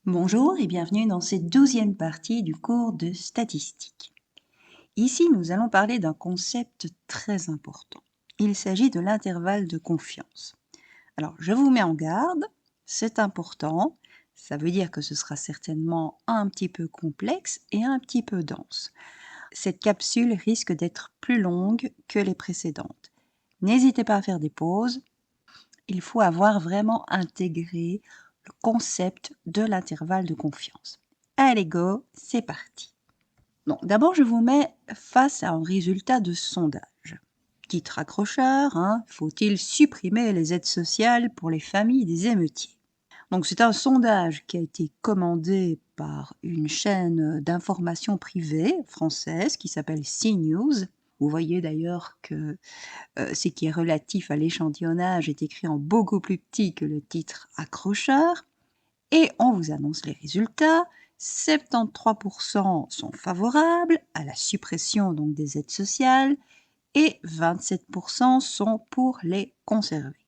Bonjour et bienvenue dans cette 12e partie du cours de statistique. Ici, nous allons parler d'un concept très important. Il s'agit de l'intervalle de confiance. Alors, je vous mets en garde, c'est important, ça veut dire que ce sera certainement un petit peu complexe et un petit peu dense. Cette capsule risque d'être plus longue que les précédentes. N'hésitez pas à faire des pauses, il faut avoir vraiment intégré le concept de l'intervalle de confiance. Allez go, c'est parti. Bon, d'abord, je vous mets face à un résultat de sondage. Titre accrocheur, faut-il supprimer les aides sociales pour les familles des émeutiers? Donc, c'est un sondage qui a été commandé par une chaîne d'information privée française qui s'appelle CNews. Vous voyez d'ailleurs que ce qui est relatif à l'échantillonnage est écrit en beaucoup plus petit que le titre accrocheur. Et on vous annonce les résultats. 73% sont favorables à la suppression donc des aides sociales et 27% sont pour les conserver.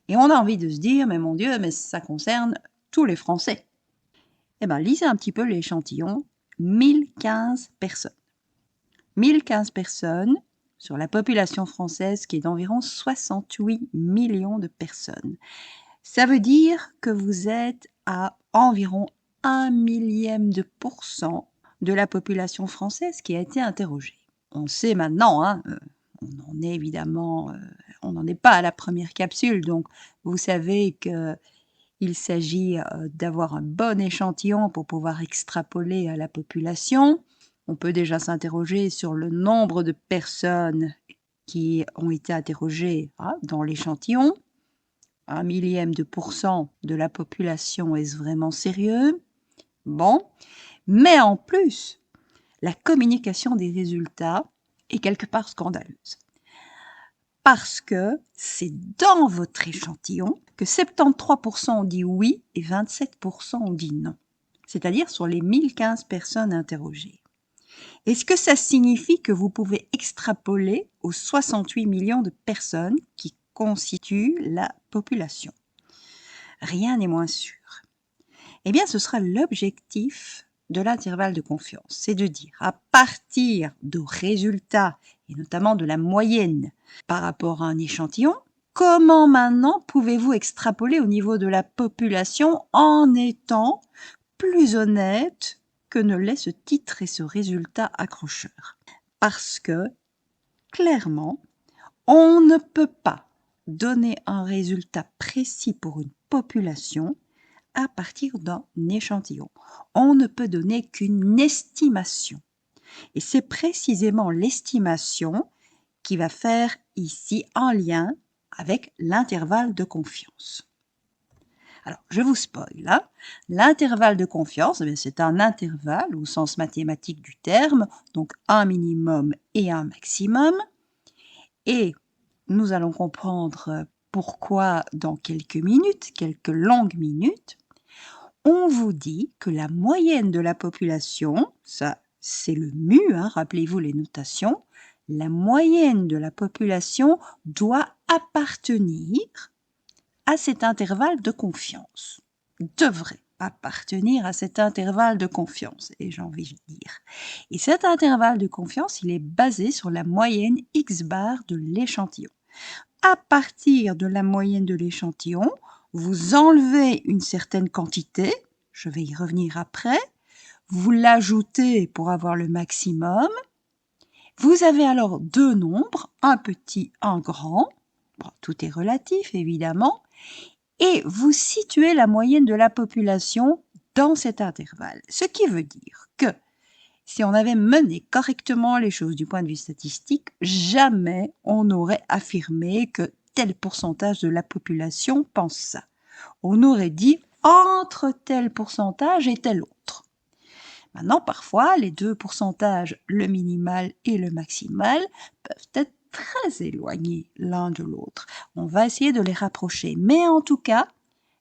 Et on a envie de se dire, mais mon Dieu, mais ça concerne tous les Français. Eh bien, lisez un petit peu l'échantillon, 1015 personnes. 1015 personnes sur la population française qui est d'environ 68 millions de personnes. Ça veut dire que vous êtes à environ 1/1000% de la population française qui a été interrogée. On sait maintenant, on n'en est évidemment, on n'en est pas à la première capsule, donc vous savez qu'il s'agit d'avoir un bon échantillon pour pouvoir extrapoler à la population. On peut déjà s'interroger sur le nombre de personnes qui ont été interrogées dans l'échantillon. 1/1000% de la population, est-ce vraiment sérieux? Bon, mais en plus, la communication des résultats est quelque part scandaleuse. Parce que c'est dans votre échantillon que 73% ont dit oui et 27% ont dit non. C'est-à-dire sur les 1015 personnes interrogées. Est-ce que ça signifie que vous pouvez extrapoler aux 68 millions de personnes qui constituent la population? Rien n'est moins sûr. Eh bien, ce sera l'objectif de l'intervalle de confiance. C'est de dire, à partir de résultats, et notamment de la moyenne par rapport à un échantillon, comment maintenant pouvez-vous extrapoler au niveau de la population en étant plus honnête que ne l'est ce titre et ce résultat accrocheur? Parce que, clairement, on ne peut pas donner un résultat précis pour une population à partir d'un échantillon. On ne peut donner qu'une estimation. Et c'est précisément l'estimation qui va faire ici un lien avec l'intervalle de confiance. Alors, je vous spoil. L'intervalle de confiance, c'est un intervalle au sens mathématique du terme, donc un minimum et un maximum. Et nous allons comprendre pourquoi dans quelques minutes, quelques longues minutes. On vous dit que la moyenne de la population, ça c'est le mu, rappelez-vous les notations, la moyenne de la population doit appartenir à cet intervalle de confiance, devrait appartenir à cet intervalle de confiance, et j'ai envie de dire. Et cet intervalle de confiance, il est basé sur la moyenne x bar de l'échantillon. À partir de la moyenne de l'échantillon, vous enlevez une certaine quantité, je vais y revenir après, vous l'ajoutez pour avoir le maximum. Vous avez alors deux nombres, un petit, un grand. Bon, tout est relatif, évidemment. Et vous situez la moyenne de la population dans cet intervalle. Ce qui veut dire que si on avait mené correctement les choses du point de vue statistique, jamais on n'aurait affirmé que tel pourcentage de la population pense ça. On aurait dit entre tel pourcentage et tel autre. Maintenant, parfois, les deux pourcentages, le minimal et le maximal, peuvent être très éloignés l'un de l'autre. On va essayer de les rapprocher. Mais en tout cas,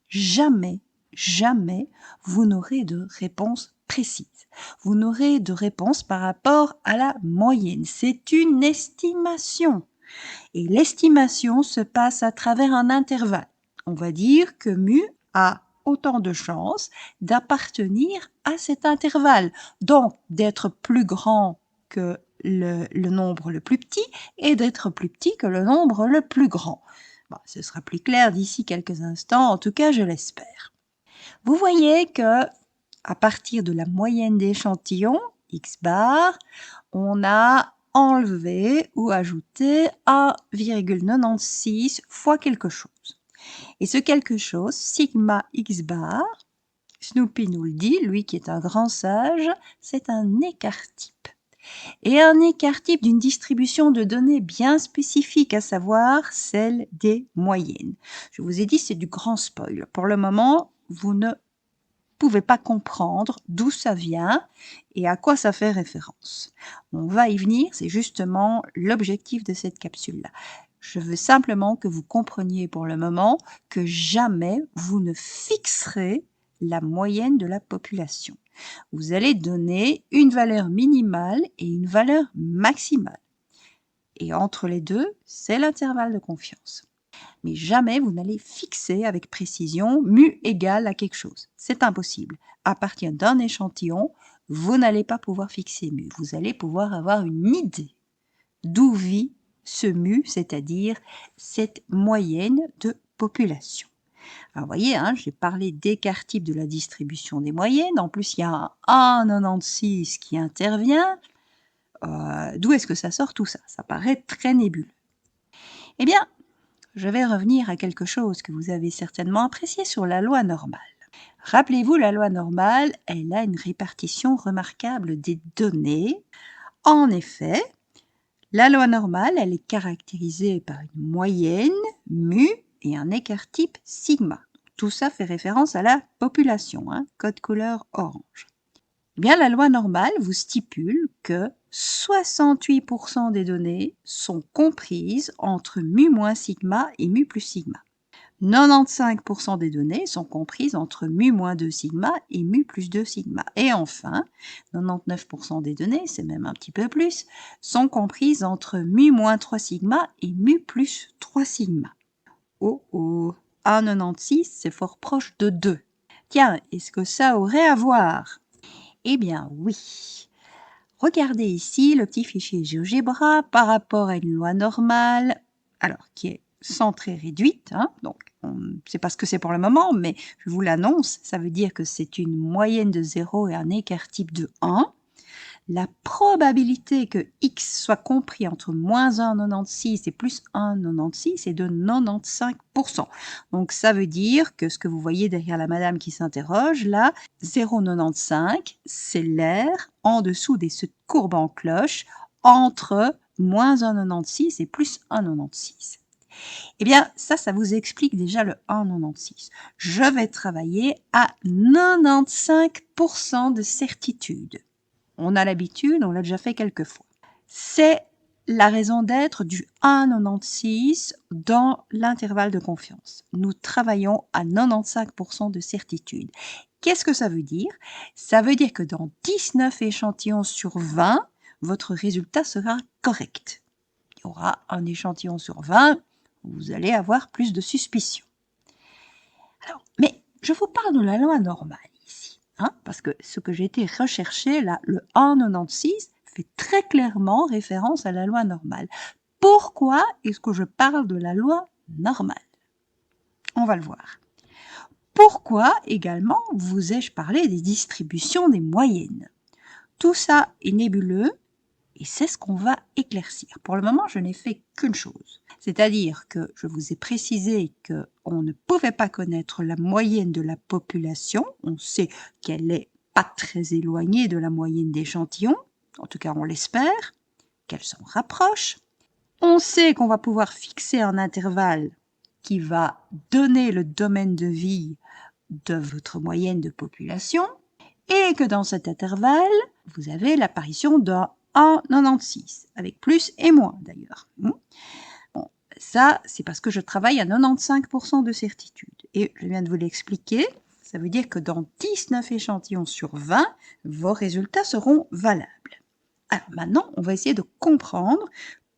jamais, jamais, vous n'aurez de réponse précise. Vous n'aurez de réponse par rapport à la moyenne. C'est une estimation. Et l'estimation se passe à travers un intervalle. On va dire que mu a autant de chances d'appartenir à cet intervalle, donc d'être plus grand que le nombre le plus petit et d'être plus petit que le nombre le plus grand. Bon, ce sera plus clair d'ici quelques instants, en tout cas je l'espère. Vous voyez que à partir de la moyenne d'échantillons, x bar, on a enlevé ou ajouté 1,96 fois quelque chose. Et ce quelque chose, sigma x bar, Snoopy nous le dit, lui qui est un grand sage, c'est un écart-type. Et un écart-type d'une distribution de données bien spécifique, à savoir celle des moyennes. Je vous ai dit, c'est du grand spoil. Pour le moment, vous ne pouvez pas comprendre d'où ça vient et à quoi ça fait référence. On va y venir, c'est justement l'objectif de cette capsule-là. Je veux simplement que vous compreniez pour le moment que jamais vous ne fixerez la moyenne de la population. Vous allez donner une valeur minimale et une valeur maximale. Et entre les deux, c'est l'intervalle de confiance. Mais jamais vous n'allez fixer avec précision mu égale à quelque chose. C'est impossible. À partir d'un échantillon, vous n'allez pas pouvoir fixer mu. Vous allez pouvoir avoir une idée d'où vit ce mu, c'est-à-dire cette moyenne de population. Alors, vous voyez, hein, j'ai parlé d'écart type de la distribution des moyennes. En plus, il y a un 1,96 qui intervient. D'où est-ce que ça sort tout ça? Ça paraît très nébuleux. Eh bien, je vais revenir à quelque chose que vous avez certainement apprécié sur la loi normale. Rappelez-vous, la loi normale, elle a une répartition remarquable des données. En effet, la loi normale, elle est caractérisée par une moyenne, mu, et un écart type, sigma. Tout ça fait référence à la population, hein, code couleur orange. Eh bien, la loi normale vous stipule que 68% des données sont comprises entre mu moins sigma et mu plus sigma. 95% des données sont comprises entre mu moins 2 sigma et mu plus 2 sigma. Et enfin, 99% des données, c'est même un petit peu plus, sont comprises entre mu moins 3 sigma et mu plus 3 sigma. Oh oh, 1,96, c'est fort proche de 2. Tiens, est-ce que ça aurait à voir? Eh bien oui. Regardez ici le petit fichier GeoGebra par rapport à une loi normale, alors qui est centrée réduite, hein, donc on ne sait pas ce que c'est pour le moment, mais je vous l'annonce, ça veut dire que c'est une moyenne de 0 et un écart type de 1. La probabilité que x soit compris entre moins 1,96 et plus 1,96 est de 95%. Donc ça veut dire que ce que vous voyez derrière la madame qui s'interroge, là, 0,95, c'est l'air en dessous de cette courbe en cloche entre moins 1,96 et plus 1,96. Eh bien, ça vous explique déjà le 1,96. Je vais travailler à 95% de certitude. On a l'habitude, on l'a déjà fait quelques fois. C'est la raison d'être du 1,96 dans l'intervalle de confiance. Nous travaillons à 95% de certitude. Qu'est-ce que ça veut dire? Ça veut dire que dans 19 échantillons sur 20, votre résultat sera correct. Il y aura un échantillon sur 20, vous allez avoir plus de suspicion. Alors, mais je vous parle de la loi normale. Hein, parce que ce que j'ai été rechercher là, le 1,96 fait très clairement référence à la loi normale. Pourquoi est-ce que je parle de la loi normale? On va le voir. Pourquoi également vous ai-je parlé des distributions des moyennes? Tout ça est nébuleux et c'est ce qu'on va éclaircir. Pour le moment, je n'ai fait qu'une chose. C'est-à-dire que je vous ai précisé qu'on ne pouvait pas connaître la moyenne de la population. On sait qu'elle n'est pas très éloignée de la moyenne d'échantillons. En tout cas, on l'espère, qu'elle s'en rapproche. On sait qu'on va pouvoir fixer un intervalle qui va donner le domaine de vie de votre moyenne de population et que dans cet intervalle, vous avez l'apparition d'un 1,96, avec plus et moins d'ailleurs. Bon, ça, c'est parce que je travaille à 95% de certitude. Et je viens de vous l'expliquer, ça veut dire que dans 19 échantillons sur 20, vos résultats seront valables. Alors maintenant, on va essayer de comprendre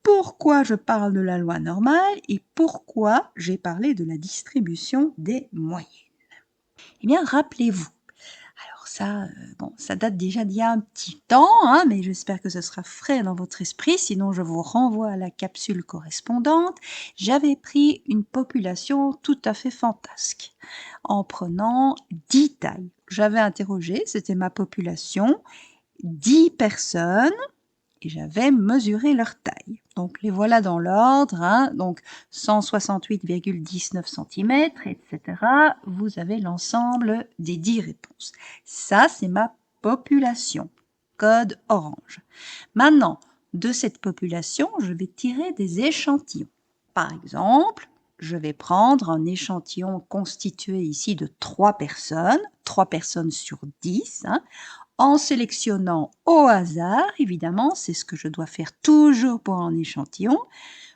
pourquoi je parle de la loi normale et pourquoi j'ai parlé de la distribution des moyennes. Eh bien, rappelez-vous. Alors ça, bon, ça date déjà d'il y a un petit temps, hein, mais j'espère que ce sera frais dans votre esprit, sinon je vous renvoie à la capsule correspondante. J'avais pris une population tout à fait fantasque, en prenant 10 tailles. J'avais interrogé, c'était ma population, 10 personnes, et j'avais mesuré leur taille. Donc les voilà dans l'ordre, hein, donc 168,19 cm, etc. Vous avez l'ensemble des 10 réponses. Ça, c'est ma population, code orange. Maintenant, de cette population, je vais tirer des échantillons. Par exemple, je vais prendre un échantillon constitué ici de 3 personnes sur 10, hein, en sélectionnant au hasard, évidemment, c'est ce que je dois faire toujours pour un échantillon.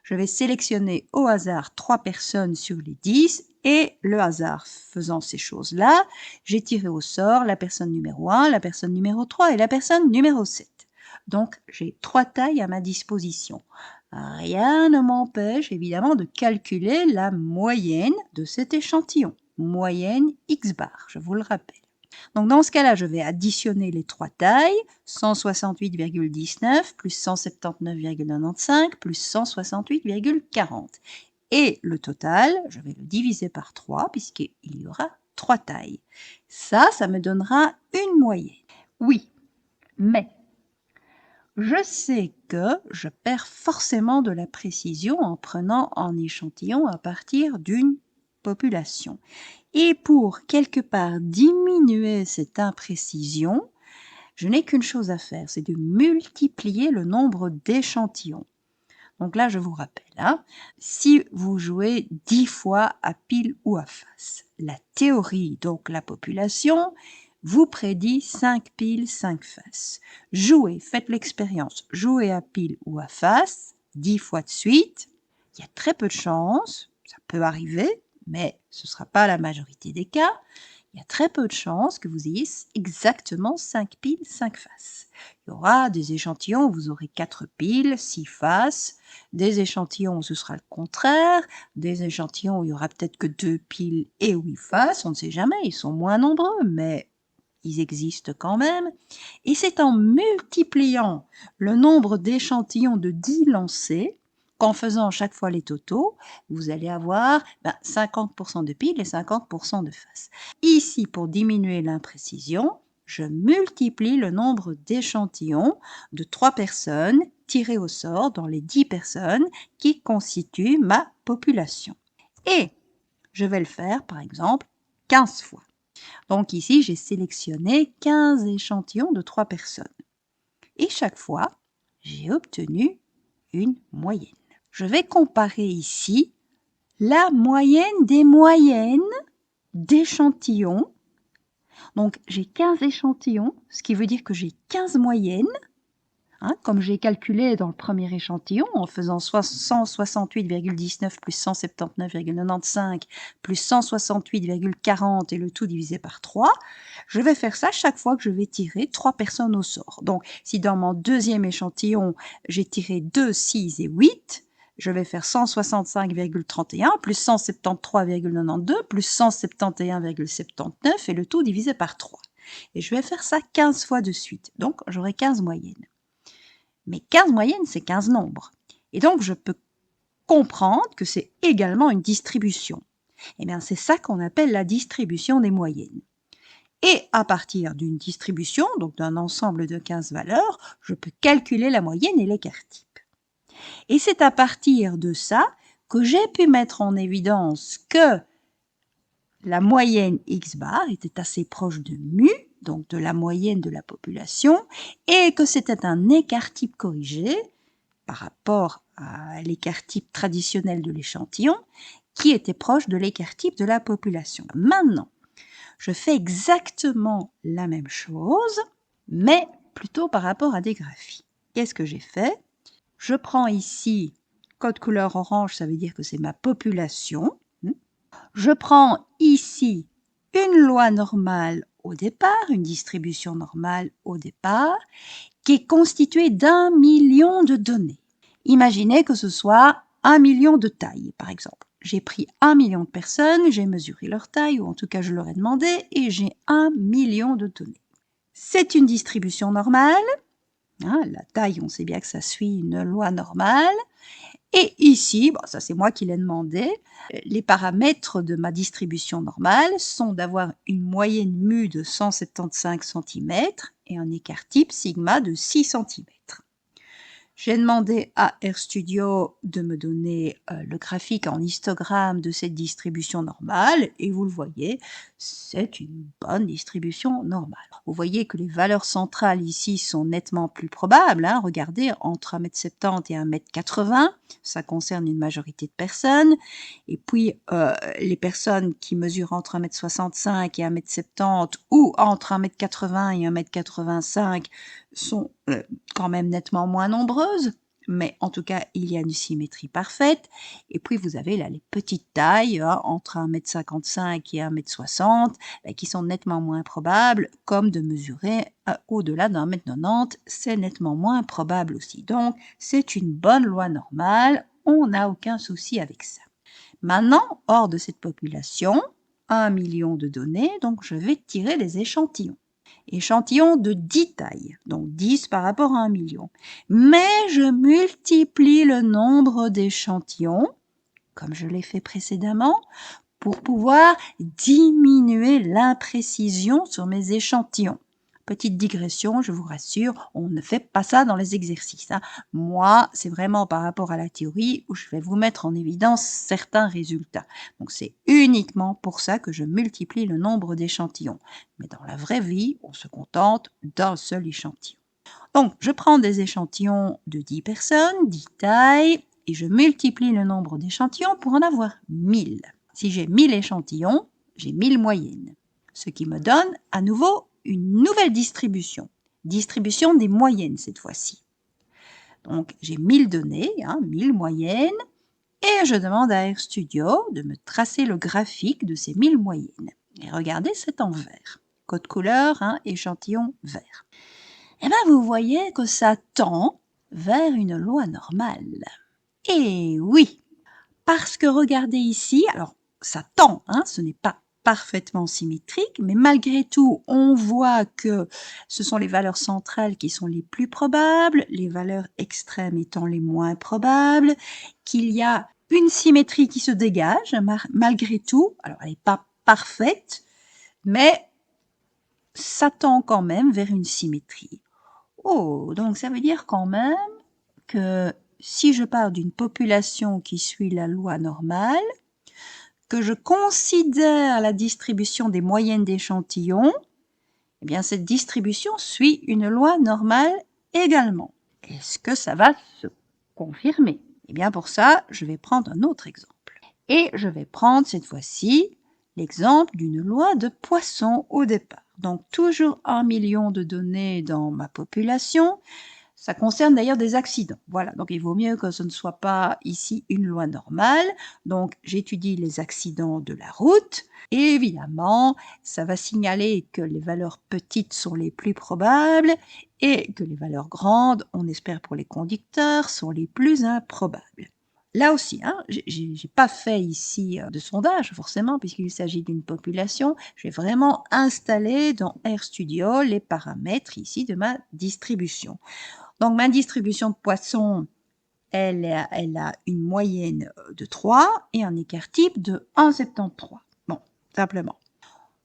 Je vais sélectionner au hasard 3 personnes sur les 10 et le hasard faisant ces choses-là, j'ai tiré au sort la personne numéro 1, la personne numéro 3 et la personne numéro 7. Donc, j'ai 3 tailles à ma disposition. Rien ne m'empêche évidemment de calculer la moyenne de cet échantillon. Moyenne X bar, je vous le rappelle. Donc dans ce cas-là, je vais additionner les 3 tailles, 168,19 plus 179,95 plus 168,40. Et le total, je vais le diviser par 3 puisqu'il y aura 3 tailles. Ça me donnera une moyenne. Oui, mais je sais que je perds forcément de la précision en prenant un échantillon à partir d'une population. Et pour quelque part diminuer cette imprécision, je n'ai qu'une chose à faire, c'est de multiplier le nombre d'échantillons. Donc là, je vous rappelle, hein, si vous jouez 10 fois à pile ou à face, la théorie, donc la population, vous prédit 5 piles, 5 faces. Jouez, faites l'expérience, jouez à pile ou à face, 10 fois de suite, il y a très peu de chances, ça peut arriver, mais ce ne sera pas la majorité des cas, il y a très peu de chances que vous ayez exactement 5 piles, 5 faces. Il y aura des échantillons où vous aurez 4 piles, 6 faces, des échantillons où ce sera le contraire, des échantillons où il y aura peut-être que 2 piles et 8 faces, on ne sait jamais, ils sont moins nombreux, mais ils existent quand même. Et c'est en multipliant le nombre d'échantillons de 10 lancés qu'en faisant chaque fois les totaux, vous allez avoir 50% de piles et 50% de faces. Ici, pour diminuer l'imprécision, je multiplie le nombre d'échantillons de 3 personnes tirées au sort dans les 10 personnes qui constituent ma population. Et je vais le faire, par exemple, 15 fois. Donc ici, j'ai sélectionné 15 échantillons de 3 personnes. Et chaque fois, j'ai obtenu une moyenne. Je vais comparer ici la moyenne des moyennes d'échantillons. Donc j'ai 15 échantillons, ce qui veut dire que j'ai 15 moyennes. Hein, comme j'ai calculé dans le premier échantillon en faisant 168,19 plus 179,95 plus 168,40 et le tout divisé par 3, je vais faire ça chaque fois que je vais tirer 3 personnes au sort. Donc si dans mon deuxième échantillon, j'ai tiré 2, 6 et 8, je vais faire 165,31 plus 173,92 plus 171,79 et le tout divisé par 3. Et je vais faire ça 15 fois de suite. Donc j'aurai 15 moyennes. Mais 15 moyennes, c'est 15 nombres. Et donc, je peux comprendre que c'est également une distribution. Eh bien, c'est ça qu'on appelle la distribution des moyennes. Et à partir d'une distribution, donc d'un ensemble de 15 valeurs, je peux calculer la moyenne et l'écart type. Et c'est à partir de ça que j'ai pu mettre en évidence que la moyenne X bar était assez proche de mu, donc de la moyenne de la population, et que c'était un écart type corrigé par rapport à l'écart type traditionnel de l'échantillon, qui était proche de l'écart type de la population. Maintenant, je fais exactement la même chose, mais plutôt par rapport à des graphies. Qu'est-ce que j'ai fait? Je prends ici, code couleur orange, ça veut dire que c'est ma population. Je prends ici une loi normale au départ, une distribution normale au départ, qui est constituée d'1 million de données. Imaginez que ce soit 1 million de tailles, par exemple. j'ai pris 1 million de personnes, j'ai mesuré leur taille, ou en tout cas je leur ai demandé, et j'ai 1 million de données. C'est une distribution normale. Hein, la taille, on sait bien que ça suit une loi normale. Et ici, bon, ça c'est moi qui l'ai demandé, les paramètres de ma distribution normale sont d'avoir une moyenne mu de 175 cm et un écart type sigma de 6 cm. J'ai demandé à RStudio de me donner le graphique en histogramme de cette distribution normale et vous le voyez, c'est une bonne distribution normale. Vous voyez que les valeurs centrales ici sont nettement plus probables. Hein. Regardez, entre 1,70 m et 1,80 m, ça concerne une majorité de personnes. Et puis, les personnes qui mesurent entre 1,65 m et 1,70 m ou entre 1,80 m et 1,85 m sont quand même nettement moins nombreuses, mais en tout cas, il y a une symétrie parfaite. Et puis, vous avez là les petites tailles, hein, entre 1,55 m et 1,60 m, qui sont nettement moins probables, comme de mesurer au-delà d'1,90 m, c'est nettement moins probable aussi. Donc, c'est une bonne loi normale, on n'a aucun souci avec ça. Maintenant, hors de cette population, 1 million de données, donc je vais tirer les échantillons. Échantillons de 10 tailles, donc 10 par rapport à 1 million. Mais je multiplie le nombre d'échantillons, comme je l'ai fait précédemment, pour pouvoir diminuer l'imprécision sur mes échantillons. Petite digression, je vous rassure, on ne fait pas ça dans les exercices. Hein. Moi, c'est vraiment par rapport à la théorie où je vais vous mettre en évidence certains résultats. Donc, c'est uniquement pour ça que je multiplie le nombre d'échantillons. Mais dans la vraie vie, on se contente d'un seul échantillon. Donc, je prends des échantillons de 10 personnes, 10 tailles, et je multiplie le nombre d'échantillons pour en avoir 1000. Si j'ai 1000 échantillons, j'ai 1000 moyennes, ce qui me donne à nouveau une nouvelle distribution. Distribution des moyennes cette fois-ci. Donc, j'ai 1000 données, 1000 moyennes, et je demande à RStudio de me tracer le graphique de ces 1000 moyennes. Et regardez, c'est en vert. Code couleur, échantillon vert. Eh bien, vous voyez que ça tend vers une loi normale. Et oui, parce que regardez ici, alors ça tend, ce n'est pas parfaitement symétrique, mais malgré tout, on voit que ce sont les valeurs centrales qui sont les plus probables, les valeurs extrêmes étant les moins probables, qu'il y a une symétrie qui se dégage malgré tout. Alors, elle n'est pas parfaite, mais ça tend quand même vers une symétrie. Oh, donc ça veut dire quand même que si je pars d'une population qui suit la loi normale, que je considère la distribution des moyennes d'échantillons, eh bien cette distribution suit une loi normale également. Est-ce que ça va se confirmer? Eh bien pour ça, je vais prendre un autre exemple. Et je vais prendre cette fois-ci l'exemple d'une loi de Poisson au départ. Donc toujours 1 million de données dans ma population. Ça concerne d'ailleurs des accidents. Voilà, donc il vaut mieux que ce ne soit pas ici une loi normale. Donc j'étudie les accidents de la route. Et évidemment, ça va signaler que les valeurs petites sont les plus probables et que les valeurs grandes, on espère pour les conducteurs, sont les plus improbables. Là aussi, j'ai pas fait ici de sondage forcément puisqu'il s'agit d'une population. J'ai vraiment installé dans RStudio les paramètres ici de ma distribution. Donc ma distribution de Poisson, elle a une moyenne de 3 et un écart type de 1,73. Bon, simplement.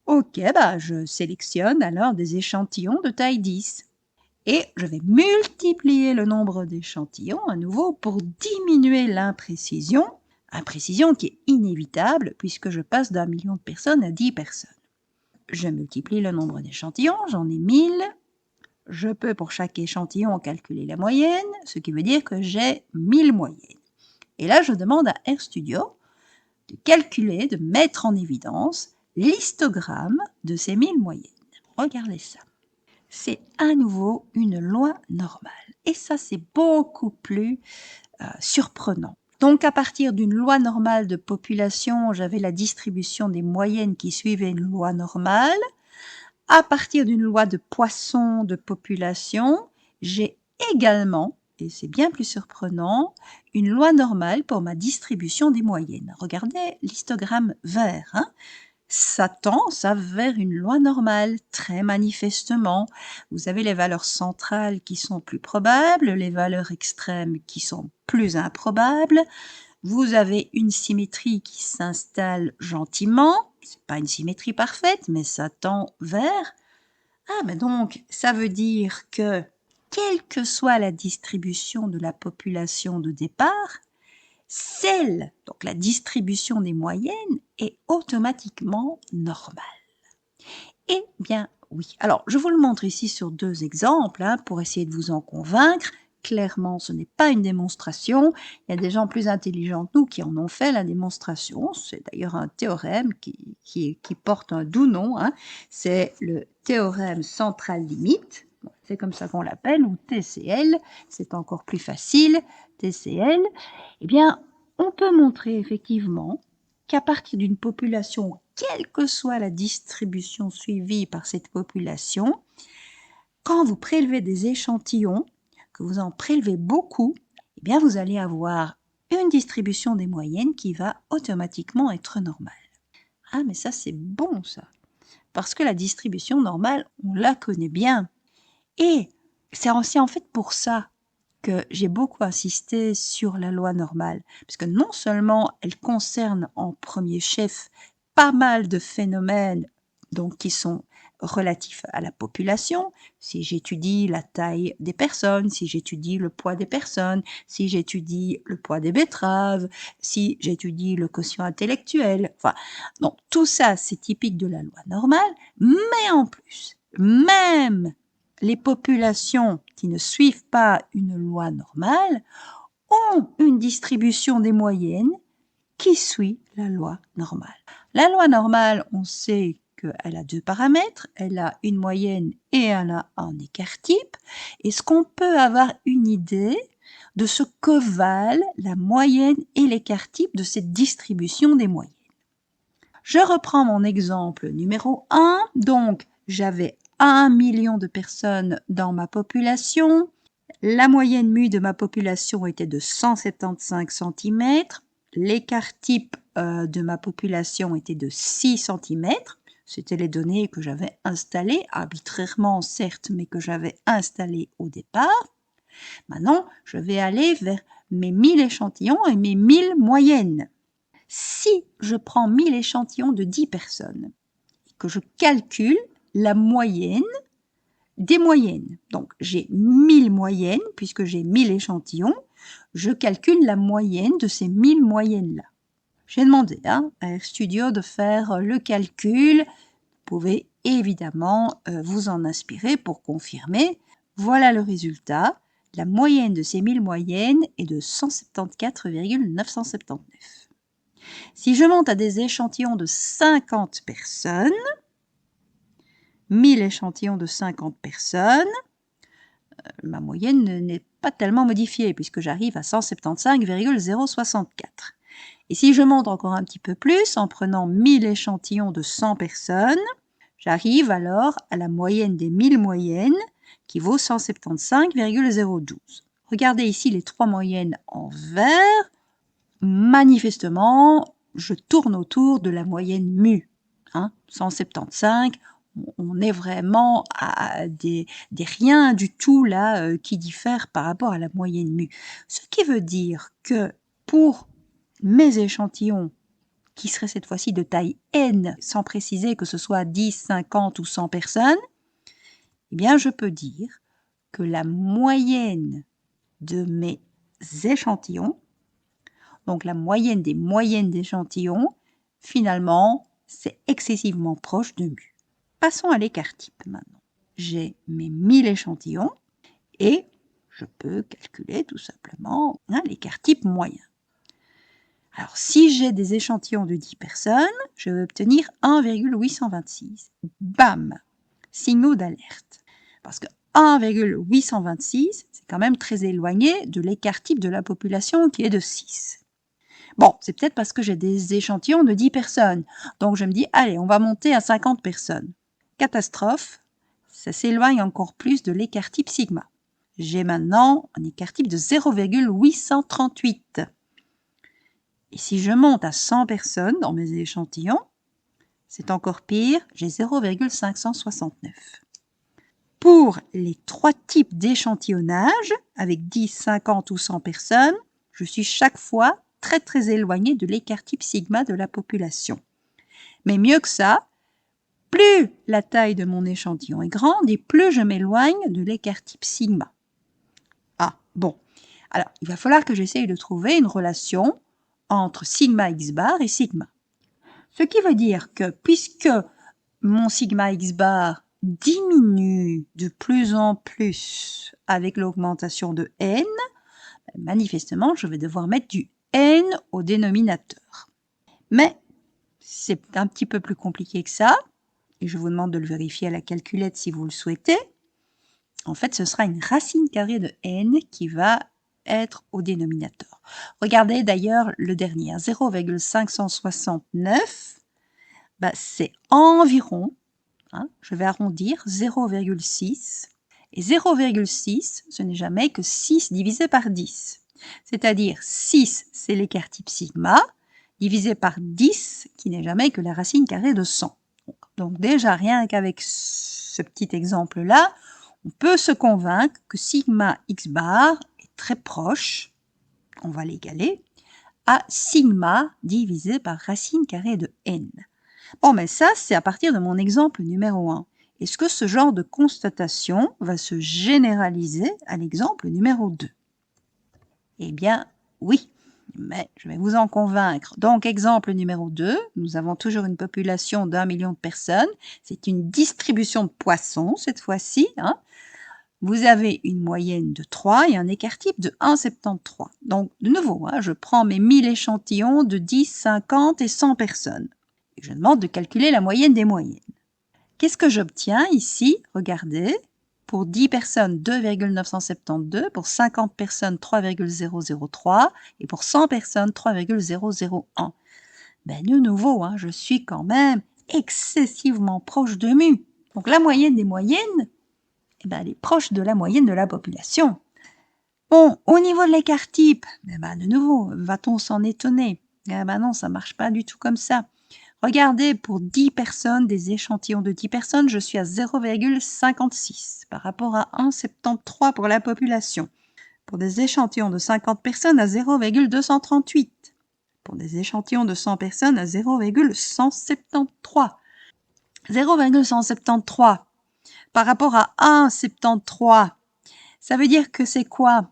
Ok, je sélectionne alors des échantillons de taille 10. Et je vais multiplier le nombre d'échantillons à nouveau pour diminuer l'imprécision, imprécision qui est inévitable puisque je passe d'1 million de personnes à 10 personnes. Je multiplie le nombre d'échantillons, j'en ai 1000. Je peux pour chaque échantillon calculer la moyenne, ce qui veut dire que j'ai 1000 moyennes. Et là, je demande à RStudio de calculer, de mettre en évidence l'histogramme de ces 1000 moyennes. Regardez ça. C'est à nouveau une loi normale. Et ça, c'est beaucoup plus surprenant. Donc, à partir d'une loi normale de population, j'avais la distribution des moyennes qui suivait une loi normale. À partir d'une loi de Poisson de population, j'ai également et c'est bien plus surprenant, une loi normale pour ma distribution des moyennes. Regardez l'histogramme vert, hein. Ça tend vers une loi normale, très manifestement. Vous avez les valeurs centrales qui sont plus probables, les valeurs extrêmes qui sont plus improbables. Vous avez une symétrie qui s'installe gentiment. C'est pas une symétrie parfaite, mais ça tend vers. Ah, mais donc, ça veut dire que, quelle que soit la distribution de la population de départ, donc la distribution des moyennes, est automatiquement normale. Eh bien, oui. Alors, je vous le montre ici sur 2 exemples, hein, pour essayer de vous en convaincre. Clairement, ce n'est pas une démonstration. Il y a des gens plus intelligents que nous qui en ont fait la démonstration. C'est d'ailleurs un théorème qui porte un doux nom, hein. C'est le théorème central-limite. C'est comme ça qu'on l'appelle, ou TCL. C'est encore plus facile, TCL. Eh bien, on peut montrer effectivement qu'à partir d'une population, quelle que soit la distribution suivie par cette population, quand vous prélevez des échantillons, que vous en prélevez beaucoup, eh bien vous allez avoir une distribution des moyennes qui va automatiquement être normale. Ah, mais ça c'est bon ça, parce que la distribution normale, on la connaît bien. Et c'est aussi en fait pour ça que j'ai beaucoup insisté sur la loi normale, parce que non seulement elle concerne en premier chef pas mal de phénomènes donc, qui sont relatifs à la population, si j'étudie la taille des personnes, si j'étudie le poids des personnes, si j'étudie le poids des betteraves, si j'étudie le quotient intellectuel, enfin, donc tout ça c'est typique de la loi normale, mais en plus, même les populations qui ne suivent pas une loi normale ont une distribution des moyennes qui suit la loi normale. La loi normale, on sait qu'elle a 2 paramètres, elle a une moyenne et elle a un écart-type. Est-ce qu'on peut avoir une idée de ce que valent la moyenne et l'écart-type de cette distribution des moyennes? Je reprends mon exemple numéro 1. Donc, j'avais 1 million de personnes dans ma population. La moyenne mu de ma population était de 175 cm. L'écart-type de ma population était de 6 cm. C'était les données que j'avais installées, arbitrairement certes, mais que j'avais installées au départ. Maintenant, je vais aller vers mes 1000 échantillons et mes 1000 moyennes. Si je prends 1000 échantillons de 10 personnes et que je calcule la moyenne des moyennes, donc j'ai 1000 moyennes, puisque j'ai 1000 échantillons, je calcule la moyenne de ces 1000 moyennes-là. J'ai demandé à RStudio de faire le calcul. Vous pouvez évidemment vous en inspirer pour confirmer. Voilà le résultat. La moyenne de ces 1000 moyennes est de 174,979. Si je monte à des échantillons de 50 personnes, 1000 échantillons de 50 personnes, ma moyenne n'est pas tellement modifiée puisque j'arrive à 175,064. Et si je monte encore un petit peu plus en prenant 1000 échantillons de 100 personnes, j'arrive alors à la moyenne des 1000 moyennes qui vaut 175,012. Regardez ici les 3 moyennes en vert. Manifestement, je tourne autour de la moyenne mu. 175, on est vraiment à des riens du tout là qui diffèrent par rapport à la moyenne mu. Ce qui veut dire que pour mes échantillons, qui seraient cette fois-ci de taille n, sans préciser que ce soit 10, 50 ou 100 personnes, eh bien je peux dire que la moyenne de mes échantillons, donc la moyenne des moyennes d'échantillons, finalement, c'est excessivement proche de mu. Passons à l'écart-type maintenant. J'ai mes 1000 échantillons et je peux calculer tout simplement l'écart-type moyen. Alors, si j'ai des échantillons de 10 personnes, je vais obtenir 1,826. Bam! Signaux d'alerte. Parce que 1,826, c'est quand même très éloigné de l'écart-type de la population qui est de 6. Bon, c'est peut-être parce que j'ai des échantillons de 10 personnes. Donc, je me dis, allez, on va monter à 50 personnes. Catastrophe, ça s'éloigne encore plus de l'écart-type sigma. j'ai maintenant un écart type de 0,838. Et si je monte à 100 personnes dans mes échantillons, c'est encore pire, j'ai 0,569. Pour les 3 types d'échantillonnage, avec 10, 50 ou 100 personnes, je suis chaque fois très éloigné de l'écart type sigma de la population. Mais mieux que ça, plus la taille de mon échantillon est grande et plus je m'éloigne de l'écart type sigma. Ah, bon. Alors, il va falloir que j'essaye de trouver une relation entre sigma x bar et sigma. Ce qui veut dire que puisque mon sigma x bar diminue de plus en plus avec l'augmentation de n, manifestement, je vais devoir mettre du n au dénominateur. Mais c'est un petit peu plus compliqué que ça, et je vous demande de le vérifier à la calculette si vous le souhaitez. En fait, ce sera une racine carrée de n qui va être au dénominateur. Regardez d'ailleurs le dernier, 0,569, c'est environ, je vais arrondir, 0,6. Et 0,6, ce n'est jamais que 6 divisé par 10. C'est-à-dire 6, c'est l'écart type sigma, divisé par 10, qui n'est jamais que la racine carrée de 100. Donc déjà, rien qu'avec ce petit exemple-là, on peut se convaincre que sigma x bar est très proche, on va l'égaler, à sigma divisé par racine carrée de n. Bon, mais ça, c'est à partir de mon exemple numéro 1. Est-ce que ce genre de constatation va se généraliser à l'exemple numéro 2? Eh bien, oui, mais je vais vous en convaincre. Donc, exemple numéro 2, nous avons toujours une population d'1 million de personnes. C'est une distribution de poissons cette fois-ci. Vous avez une moyenne de 3 et un écart type de 1,73. Donc, de nouveau, je prends mes 1000 échantillons de 10, 50 et 100 personnes. Et je demande de calculer la moyenne des moyennes. Qu'est-ce que j'obtiens ici? Regardez, pour 10 personnes, 2,972, pour 50 personnes, 3,003 et pour 100 personnes, 3,001. De nouveau, je suis quand même excessivement proche de mu. Donc la moyenne des moyennes, elle est proche de la moyenne de la population. Bon, au niveau de l'écart type, de nouveau, va-t-on s'en étonner? Non, ça ne marche pas du tout comme ça. Regardez, pour 10 personnes, des échantillons de 10 personnes, je suis à 0,56 par rapport à 1,73 pour la population. Pour des échantillons de 50 personnes, à 0,238. Pour des échantillons de 100 personnes, à 0,173. 0,173 par rapport à 1,73, ça veut dire que c'est quoi?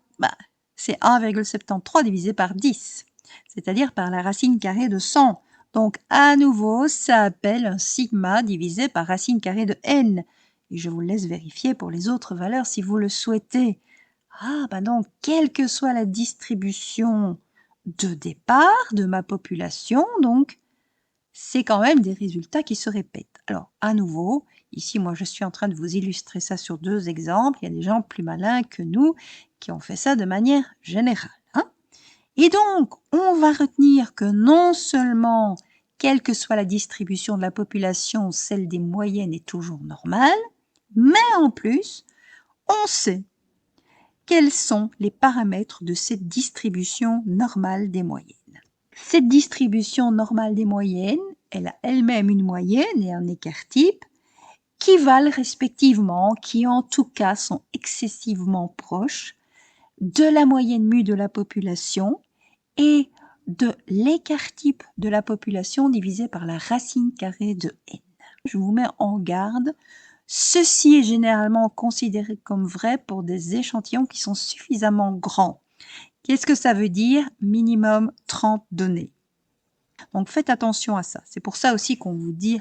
C'est 1,73 divisé par 10, c'est-à-dire par la racine carrée de 100. Donc, à nouveau, ça appelle un sigma divisé par racine carrée de n. Et je vous laisse vérifier pour les autres valeurs si vous le souhaitez. Donc, quelle que soit la distribution de départ de ma population, donc, c'est quand même des résultats qui se répètent. Alors, à nouveau, ici, moi, je suis en train de vous illustrer ça sur 2 exemples. Il y a des gens plus malins que nous qui ont fait ça de manière générale. Et donc, on va retenir que non seulement, quelle que soit la distribution de la population, celle des moyennes est toujours normale, mais en plus, on sait quels sont les paramètres de cette distribution normale des moyennes. Cette distribution normale des moyennes, elle a elle-même une moyenne et un écart type qui valent respectivement, qui en tout cas sont excessivement proches de la moyenne mu de la population et de l'écart type de la population divisé par la racine carrée de n. Je vous mets en garde. Ceci est généralement considéré comme vrai pour des échantillons qui sont suffisamment grands. Qu'est-ce que ça veut dire? Minimum 30 données. Donc faites attention à ça. C'est pour ça aussi qu'on vous dit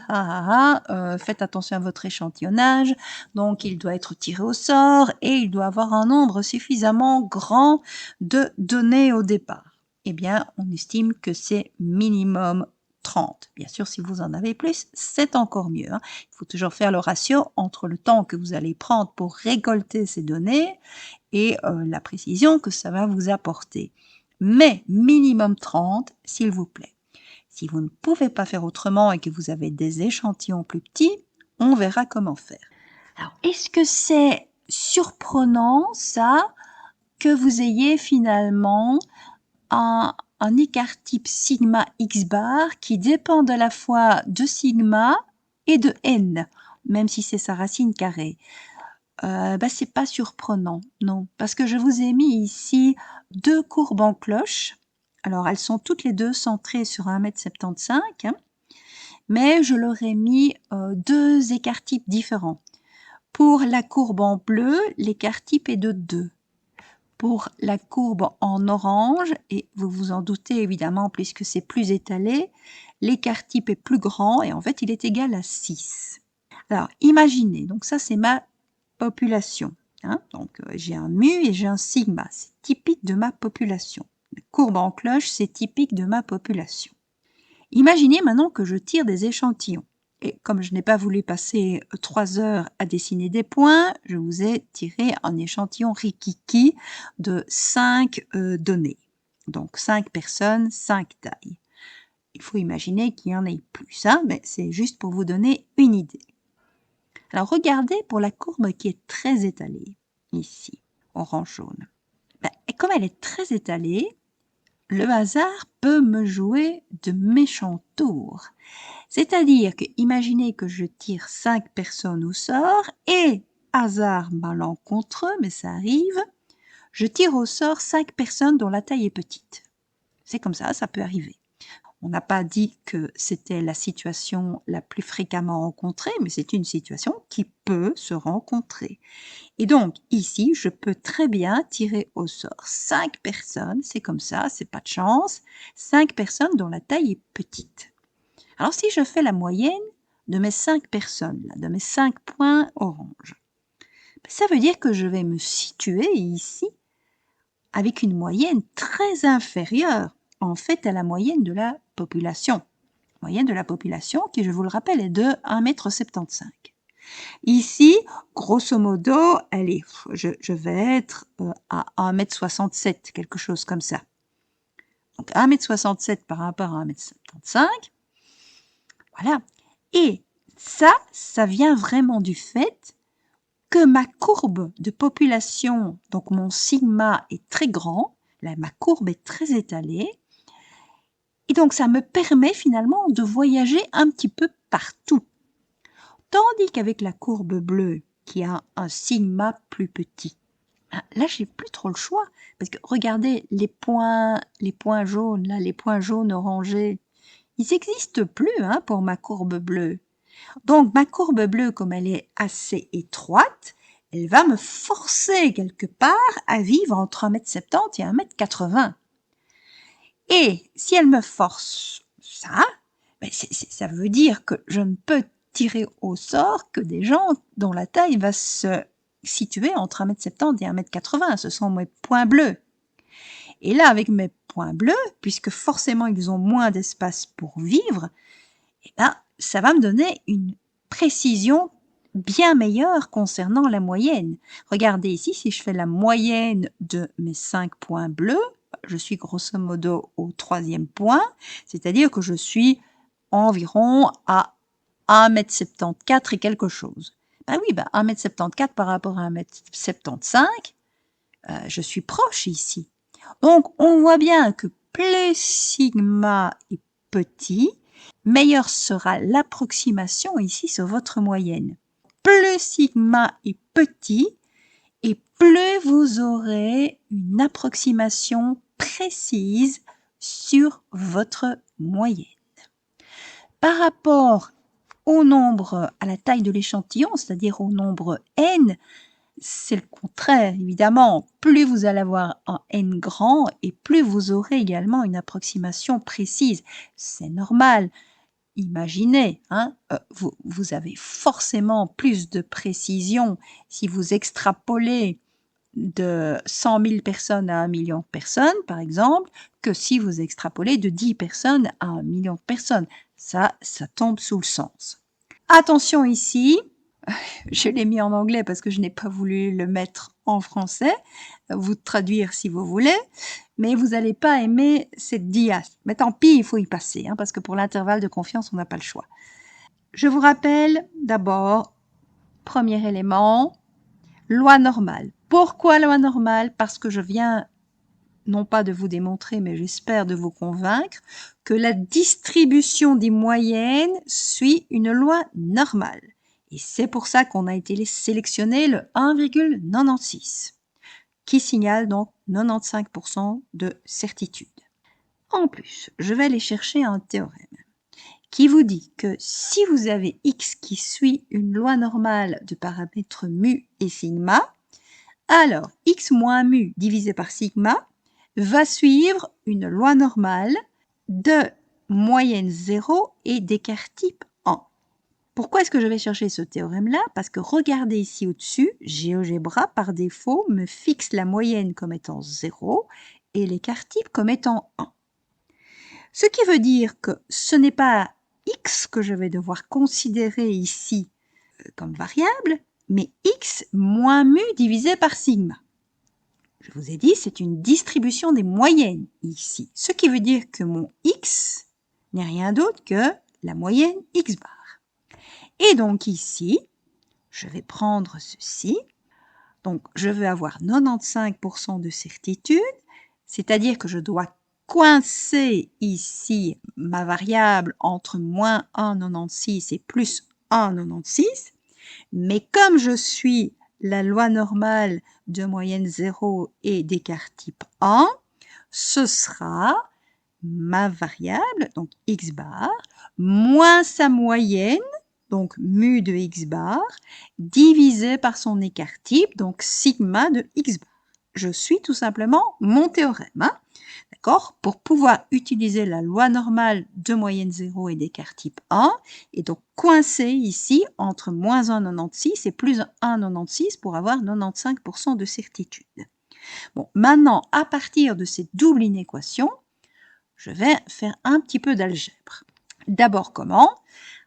faites attention à votre échantillonnage. Donc il doit être tiré au sort et il doit avoir un nombre suffisamment grand de données au départ. Eh bien, on estime que c'est minimum 30. Bien sûr, si vous en avez plus, c'est encore mieux. Il faut toujours faire le ratio entre le temps que vous allez prendre pour récolter ces données et la précision que ça va vous apporter. Mais minimum 30, s'il vous plaît. Si vous ne pouvez pas faire autrement et que vous avez des échantillons plus petits, on verra comment faire. Alors, est-ce que c'est surprenant ça que vous ayez finalement un écart type sigma x bar qui dépend à la fois de sigma et de n, même si c'est sa racine carrée. C'est pas surprenant, non, parce que je vous ai mis ici deux courbes en cloche. Alors, elles sont toutes les deux centrées sur 1,75 m, mais je leur ai mis deux écarts types différents. Pour la courbe en bleu, l'écart type est de 2. Pour la courbe en orange, et vous vous en doutez évidemment puisque c'est plus étalé, l'écart type est plus grand et en fait il est égal à 6. Alors imaginez, donc ça c'est ma population. Hein, donc j'ai un mu et j'ai un sigma, c'est typique de ma population. La courbe en cloche, c'est typique de ma population. Imaginez maintenant que je tire des échantillons. Et comme je n'ai pas voulu passer 3 heures à dessiner des points, je vous ai tiré un échantillon rikiki de 5 données. Donc 5 personnes, 5 tailles. Il faut imaginer qu'il y en ait plus, hein, mais c'est juste pour vous donner une idée. Alors regardez pour la courbe qui est très étalée, ici, orange-jaune. Et comme elle est très étalée, le hasard peut me jouer de méchants tours. C'est-à-dire que, imaginez que je tire 5 personnes au sort et, hasard malencontreux, mais ça arrive, je tire au sort 5 personnes dont la taille est petite. C'est comme ça peut arriver. On n'a pas dit que c'était la situation la plus fréquemment rencontrée, mais c'est une situation qui peut se rencontrer. Et donc, ici, je peux très bien tirer au sort 5 personnes, c'est comme ça, c'est pas de chance, 5 personnes dont la taille est petite. Alors, si je fais la moyenne de mes 5 personnes, là, de mes 5 points orange, ça veut dire que je vais me situer ici avec une moyenne très inférieure, en fait, à la moyenne de la population. La moyenne de la population, qui, je vous le rappelle, est de 1,75 m. Ici, grosso modo, allez, je vais être à 1,67 m, quelque chose comme ça. Donc 1,67 m par rapport à 1,75 m. Voilà. Et ça vient vraiment du fait que ma courbe de population, donc mon sigma est très grand, là, ma courbe est très étalée, et donc ça me permet finalement de voyager un petit peu partout. Tandis qu'avec la courbe bleue, qui a un sigma plus petit, là j'ai plus trop le choix, parce que regardez les points jaunes, là, les points jaunes orangés, ils n'existent plus hein, pour ma courbe bleue. Donc ma courbe bleue, comme elle est assez étroite, elle va me forcer quelque part à vivre entre 1,70 m et 1,80 m. Et si elle me force ça, ça veut dire que je ne peux tirer au sort que des gens dont la taille va se situer entre 1,70 m et 1,80 m. Ce sont mes points bleus. Et là, avec mes points bleus, puisque forcément ils ont moins d'espace pour vivre, ça va me donner une précision bien meilleure concernant la moyenne. Regardez ici, si je fais la moyenne de mes 5 points bleus, je suis grosso modo au 3e point, c'est-à-dire que je suis environ à 1,74 m et quelque chose. 1,74 m par rapport à 1,75 m, je suis proche ici. Donc, on voit bien que plus sigma est petit, meilleure sera l'approximation ici sur votre moyenne. Plus sigma est petit, et plus vous aurez une approximation précise sur votre moyenne. Par rapport au nombre, à la taille de l'échantillon, c'est-à-dire au nombre n, c'est le contraire, évidemment. Plus vous allez avoir un n grand et plus vous aurez également une approximation précise. C'est normal. Imaginez, hein, vous avez forcément plus de précision si vous extrapolez de 100 000 personnes à 1 million de personnes, par exemple, que si vous extrapolez de 10 personnes à 1 million de personnes. Ça tombe sous le sens. Attention ici, je l'ai mis en anglais parce que je n'ai pas voulu le mettre en français, vous traduire si vous voulez, mais vous n'allez pas aimer cette dia. Mais tant pis, il faut y passer, hein, parce que pour l'intervalle de confiance, on n'a pas le choix. Je vous rappelle d'abord, premier élément, loi normale. Pourquoi loi normale? Parce que je viens, non pas de vous démontrer, mais j'espère de vous convaincre, que la distribution des moyennes suit une loi normale. Et c'est pour ça qu'on a été sélectionné le 1,96, qui signale donc 95% de certitude. En plus, je vais aller chercher un théorème qui vous dit que si vous avez x qui suit une loi normale de paramètres mu et sigma, alors x moins mu divisé par sigma va suivre une loi normale de moyenne 0 et d'écart type 1. Pourquoi est-ce que je vais chercher ce théorème-là? Parce que regardez ici au-dessus, GeoGebra par défaut me fixe la moyenne comme étant 0 et l'écart type comme étant 1. Ce qui veut dire que ce n'est pas x que je vais devoir considérer ici comme variable, mais x moins mu divisé par sigma. Je vous ai dit, c'est une distribution des moyennes ici, ce qui veut dire que mon x n'est rien d'autre que la moyenne x bar. Et donc ici, je vais prendre ceci. Donc, je vais avoir 95% de certitude, c'est-à-dire que je dois coincer ici ma variable entre moins 1,96 et plus 1,96. Mais comme je suis la loi normale de moyenne 0 et d'écart type 1, ce sera ma variable, donc x bar, moins sa moyenne, donc mu de x bar, divisé par son écart type, donc sigma de x bar. Je suis tout simplement mon théorème. Hein, d'accord? Pour pouvoir utiliser la loi normale de moyenne 0 et d'écart type 1, et donc coincer ici entre moins 1,96 et plus 1,96 pour avoir 95% de certitude. Bon, maintenant, à partir de cette double inéquation, je vais faire un petit peu d'algèbre. D'abord, comment?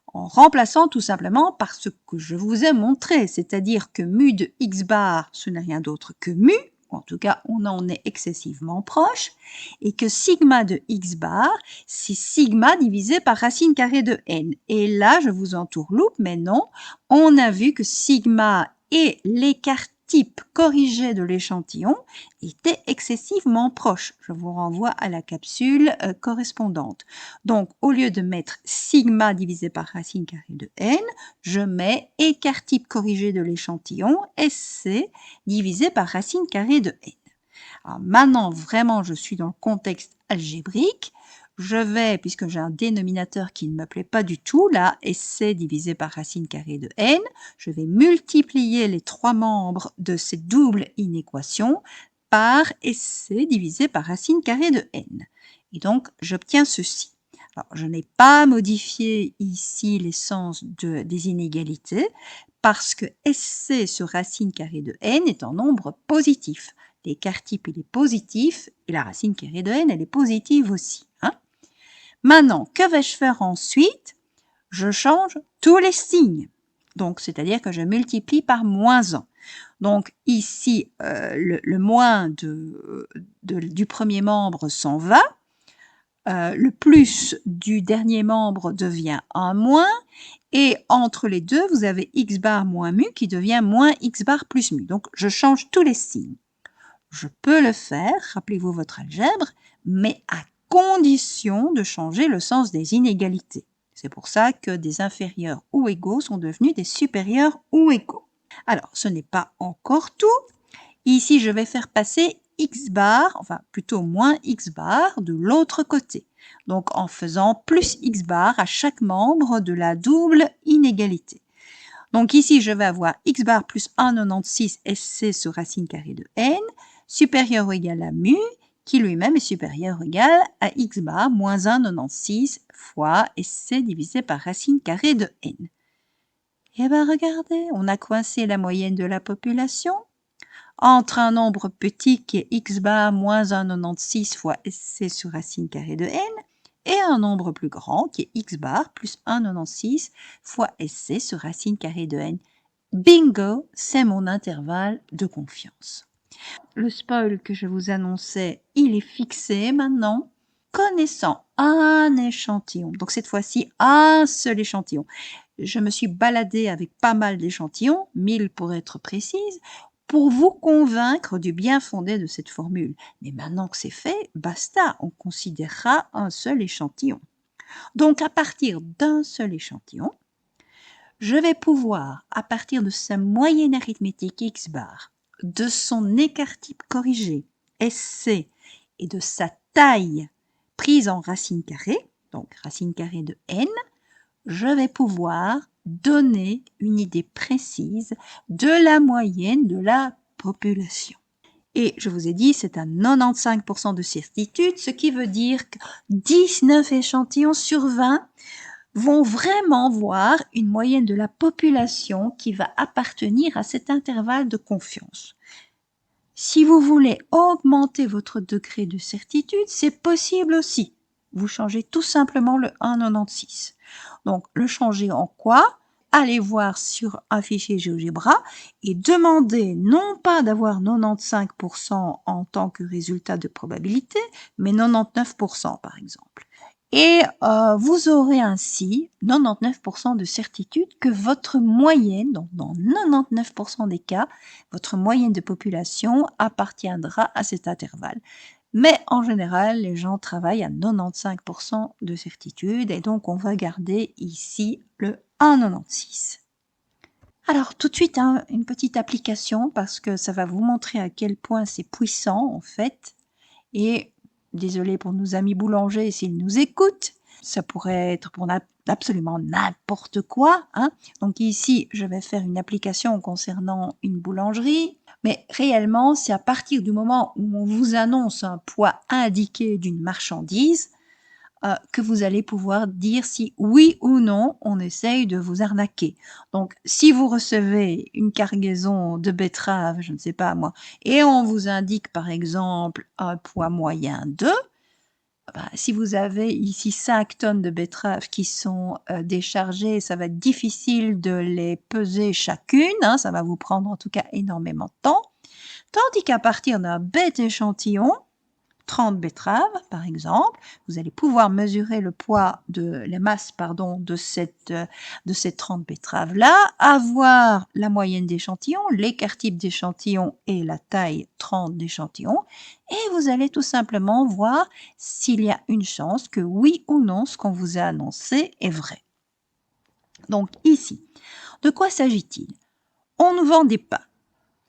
En remplaçant tout simplement par ce que je vous ai montré, c'est-à-dire que mu de x bar, ce n'est rien d'autre que mu, en tout cas, on en est excessivement proche, et que sigma de x bar, c'est sigma divisé par racine carrée de n. Et là, je vous entourloupe, mais non, on a vu que sigma et l'écart type corrigé de l'échantillon étaient excessivement proches. Je vous renvoie à la capsule correspondante. Donc, au lieu de mettre sigma divisé par racine carrée de n, je mets écart type corrigé de l'échantillon, SC, divisé par racine carrée de n. Alors maintenant, vraiment, je suis dans le contexte algébrique. Je vais, puisque j'ai un dénominateur qui ne me plaît pas du tout, là, SC divisé par racine carrée de n, je vais multiplier les trois membres de cette double inéquation par SC divisé par racine carrée de n. Et donc, j'obtiens ceci. Alors, je n'ai pas modifié ici l'essence des inégalités parce que SC sur racine carrée de n est un nombre positif. L'écart type, il est positif et la racine carrée de n, elle est positive aussi. Hein. Maintenant, que vais-je faire ensuite? Je change tous les signes. Donc, c'est-à-dire que je multiplie par moins 1. Donc, ici, le moins du premier membre s'en va. Le plus du dernier membre devient un moins. Et entre les deux, vous avez x bar moins mu qui devient moins x bar plus mu. Donc, je change tous les signes. Je peux le faire, rappelez-vous votre algèbre, mais à condition de changer le sens des inégalités. C'est pour ça que des inférieurs ou égaux sont devenus des supérieurs ou égaux. Alors, ce n'est pas encore tout. Ici, je vais faire passer x bar, enfin plutôt moins x bar de l'autre côté. Donc, en faisant plus x bar à chaque membre de la double inégalité. Donc ici, je vais avoir x bar plus 1,96 SC sur racine carrée de n, supérieur ou égal à mu, qui lui-même est supérieur ou égal à x bar moins 1,96 fois SC divisé par racine carrée de n. Et bien regardez, on a coincé la moyenne de la population entre un nombre petit qui est x bar moins 1,96 fois SC sur racine carrée de n, et un nombre plus grand qui est x bar plus 1,96 fois SC sur racine carrée de n. Bingo, c'est mon intervalle de confiance. Le spoil que je vous annonçais, il est fixé maintenant. Connaissant un échantillon, donc cette fois-ci un seul échantillon. Je me suis baladée avec pas mal d'échantillons, 1000 pour être précise, pour vous convaincre du bien fondé de cette formule. Mais maintenant que c'est fait, basta, on considérera un seul échantillon. Donc à partir d'un seul échantillon, je vais pouvoir, à partir de sa moyenne arithmétique x bar, de son écart type corrigé, SC, et de sa taille prise en racine carrée, donc racine carrée de n, je vais pouvoir donner une idée précise de la moyenne de la population. Et je vous ai dit, c'est à 95% de certitude, ce qui veut dire que 19 échantillons sur 20 vont vraiment voir une moyenne de la population qui va appartenir à cet intervalle de confiance. Si vous voulez augmenter votre degré de certitude, c'est possible aussi. Vous changez tout simplement le 1,96. Donc, le changer en quoi? Allez voir sur un fichier GeoGebra et demandez non pas d'avoir 95% en tant que résultat de probabilité, mais 99% par exemple. Et vous aurez ainsi 99% de certitude que votre moyenne, donc dans 99% des cas, votre moyenne de population appartiendra à cet intervalle. Mais en général, les gens travaillent à 95% de certitude et donc on va garder ici le 1,96. Alors tout de suite, une petite application parce que ça va vous montrer à quel point c'est puissant en fait. Et désolé pour nos amis boulangers s'ils nous écoutent, ça pourrait être pour absolument n'importe quoi. Donc ici, je vais faire une application concernant une boulangerie. Mais réellement, c'est à partir du moment où on vous annonce un poids indiqué d'une marchandise que vous allez pouvoir dire si oui ou non on essaye de vous arnaquer. Donc, si vous recevez une cargaison de betteraves, je ne sais pas moi, et on vous indique par exemple un poids moyen de, si vous avez ici 5 tonnes de betteraves qui sont déchargées, ça va être difficile de les peser chacune, ça va vous prendre en tout cas énormément de temps. Tandis qu'à partir d'un bête échantillon, 30 betteraves par exemple, vous allez pouvoir mesurer le poids la masse de ces 30 betteraves-là, avoir la moyenne d'échantillon, l'écart type d'échantillon et la taille 30 d'échantillon, et vous allez tout simplement voir s'il y a une chance que oui ou non ce qu'on vous a annoncé est vrai. Donc ici, de quoi s'agit-il? On nous vend des pains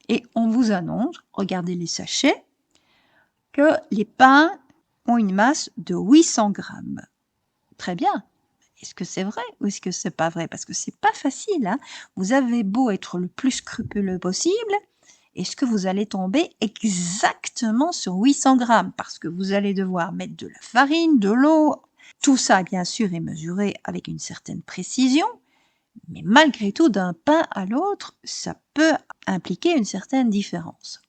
et on vous annonce, regardez les sachets, que les pains ont une masse de 800 grammes. Très bien. Est-ce que c'est vrai ou est-ce que c'est pas vrai? Parce que c'est pas facile. Vous avez beau être le plus scrupuleux possible, est-ce que vous allez tomber exactement sur 800 grammes? Parce que vous allez devoir mettre de la farine, de l'eau. Tout ça, bien sûr, est mesuré avec une certaine précision. Mais malgré tout, d'un pain à l'autre, ça peut impliquer une certaine différence.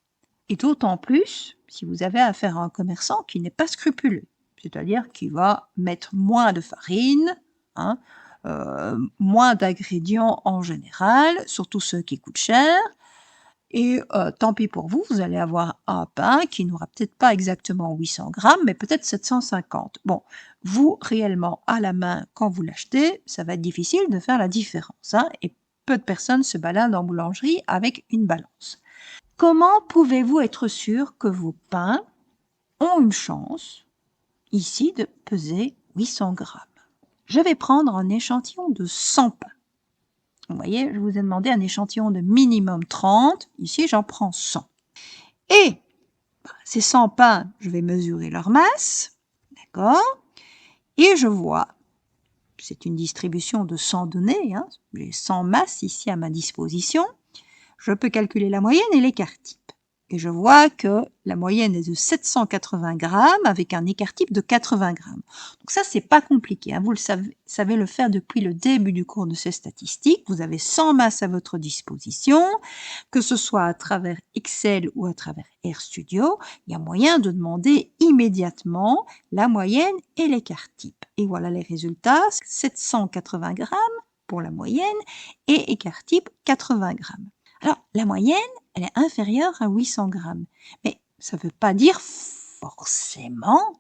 Et d'autant plus si vous avez affaire à un commerçant qui n'est pas scrupuleux, c'est-à-dire qui va mettre moins de farine, moins d'ingrédients en général, surtout ceux qui coûtent cher. Et tant pis pour vous, vous allez avoir un pain qui n'aura peut-être pas exactement 800 grammes, mais peut-être 750. Bon, vous, réellement, à la main, quand vous l'achetez, ça va être difficile de faire la différence. Et peu de personnes se baladent en boulangerie avec une balance. Comment pouvez-vous être sûr que vos pains ont une chance, ici, de peser 800 grammes? Je vais prendre un échantillon de 100 pains. Vous voyez, je vous ai demandé un échantillon de minimum 30. Ici, j'en prends 100. Et ces 100 pains, je vais mesurer leur masse. D'accord? Et je vois, c'est une distribution de 100 données. J'ai 100 masses ici à ma disposition. Je peux calculer la moyenne et l'écart type. Et je vois que la moyenne est de 780 grammes avec un écart type de 80 grammes. Donc ça, c'est pas compliqué. Vous le savez le faire depuis le début du cours de ces statistiques. Vous avez 100 masses à votre disposition, que ce soit à travers Excel ou à travers RStudio. Il y a moyen de demander immédiatement la moyenne et l'écart type. Et voilà les résultats. 780 grammes pour la moyenne et écart type 80 grammes. Alors, la moyenne, elle est inférieure à 800 grammes. Mais ça ne veut pas dire forcément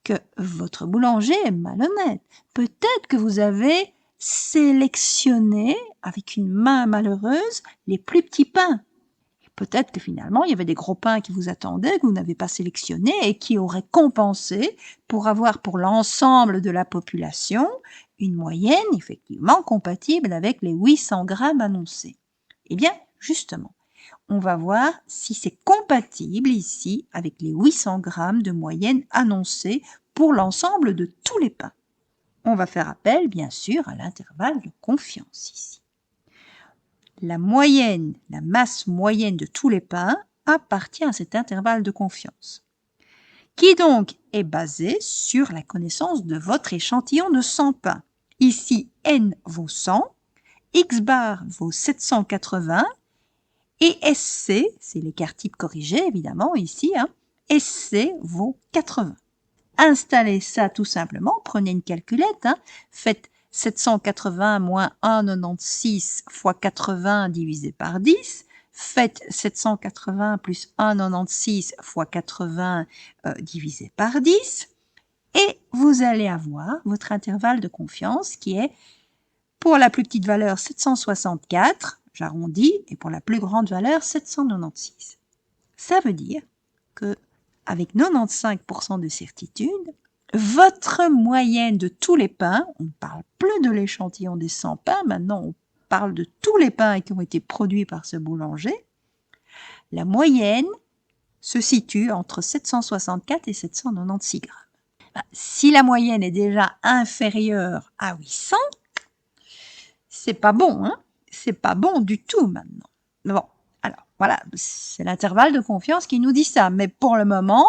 que votre boulanger est malhonnête. Peut-être que vous avez sélectionné, avec une main malheureuse, les plus petits pains. peut-être que finalement, il y avait des gros pains qui vous attendaient, que vous n'avez pas sélectionnés et qui auraient compensé pour avoir pour l'ensemble de la population une moyenne effectivement compatible avec les 800 grammes annoncés. Eh bien, justement, on va voir si c'est compatible ici avec les 800 grammes de moyenne annoncée pour l'ensemble de tous les pains. On va faire appel, bien sûr, à l'intervalle de confiance ici. La moyenne, la masse moyenne de tous les pains appartient à cet intervalle de confiance, qui donc est basé sur la connaissance de votre échantillon de 100 pains. Ici, n vaut 100, x bar vaut 780, et SC, c'est l'écart type corrigé évidemment ici, SC vaut 80. Installez ça tout simplement, prenez une calculette, faites 780 moins 1,96 fois 80 divisé par 10, faites 780 plus 1,96 fois 80 divisé par 10, et vous allez avoir votre intervalle de confiance qui est, pour la plus petite valeur, 764, j'arrondis, et pour la plus grande valeur, 796. Ça veut dire que, avec 95% de certitude, votre moyenne de tous les pains, on ne parle plus de l'échantillon des 100 pains, maintenant on parle de tous les pains qui ont été produits par ce boulanger, la moyenne se situe entre 764 et 796 grammes. Si la moyenne est déjà inférieure à 800, c'est pas bon, c'est pas bon du tout maintenant. Bon, alors voilà, c'est l'intervalle de confiance qui nous dit ça, mais pour le moment,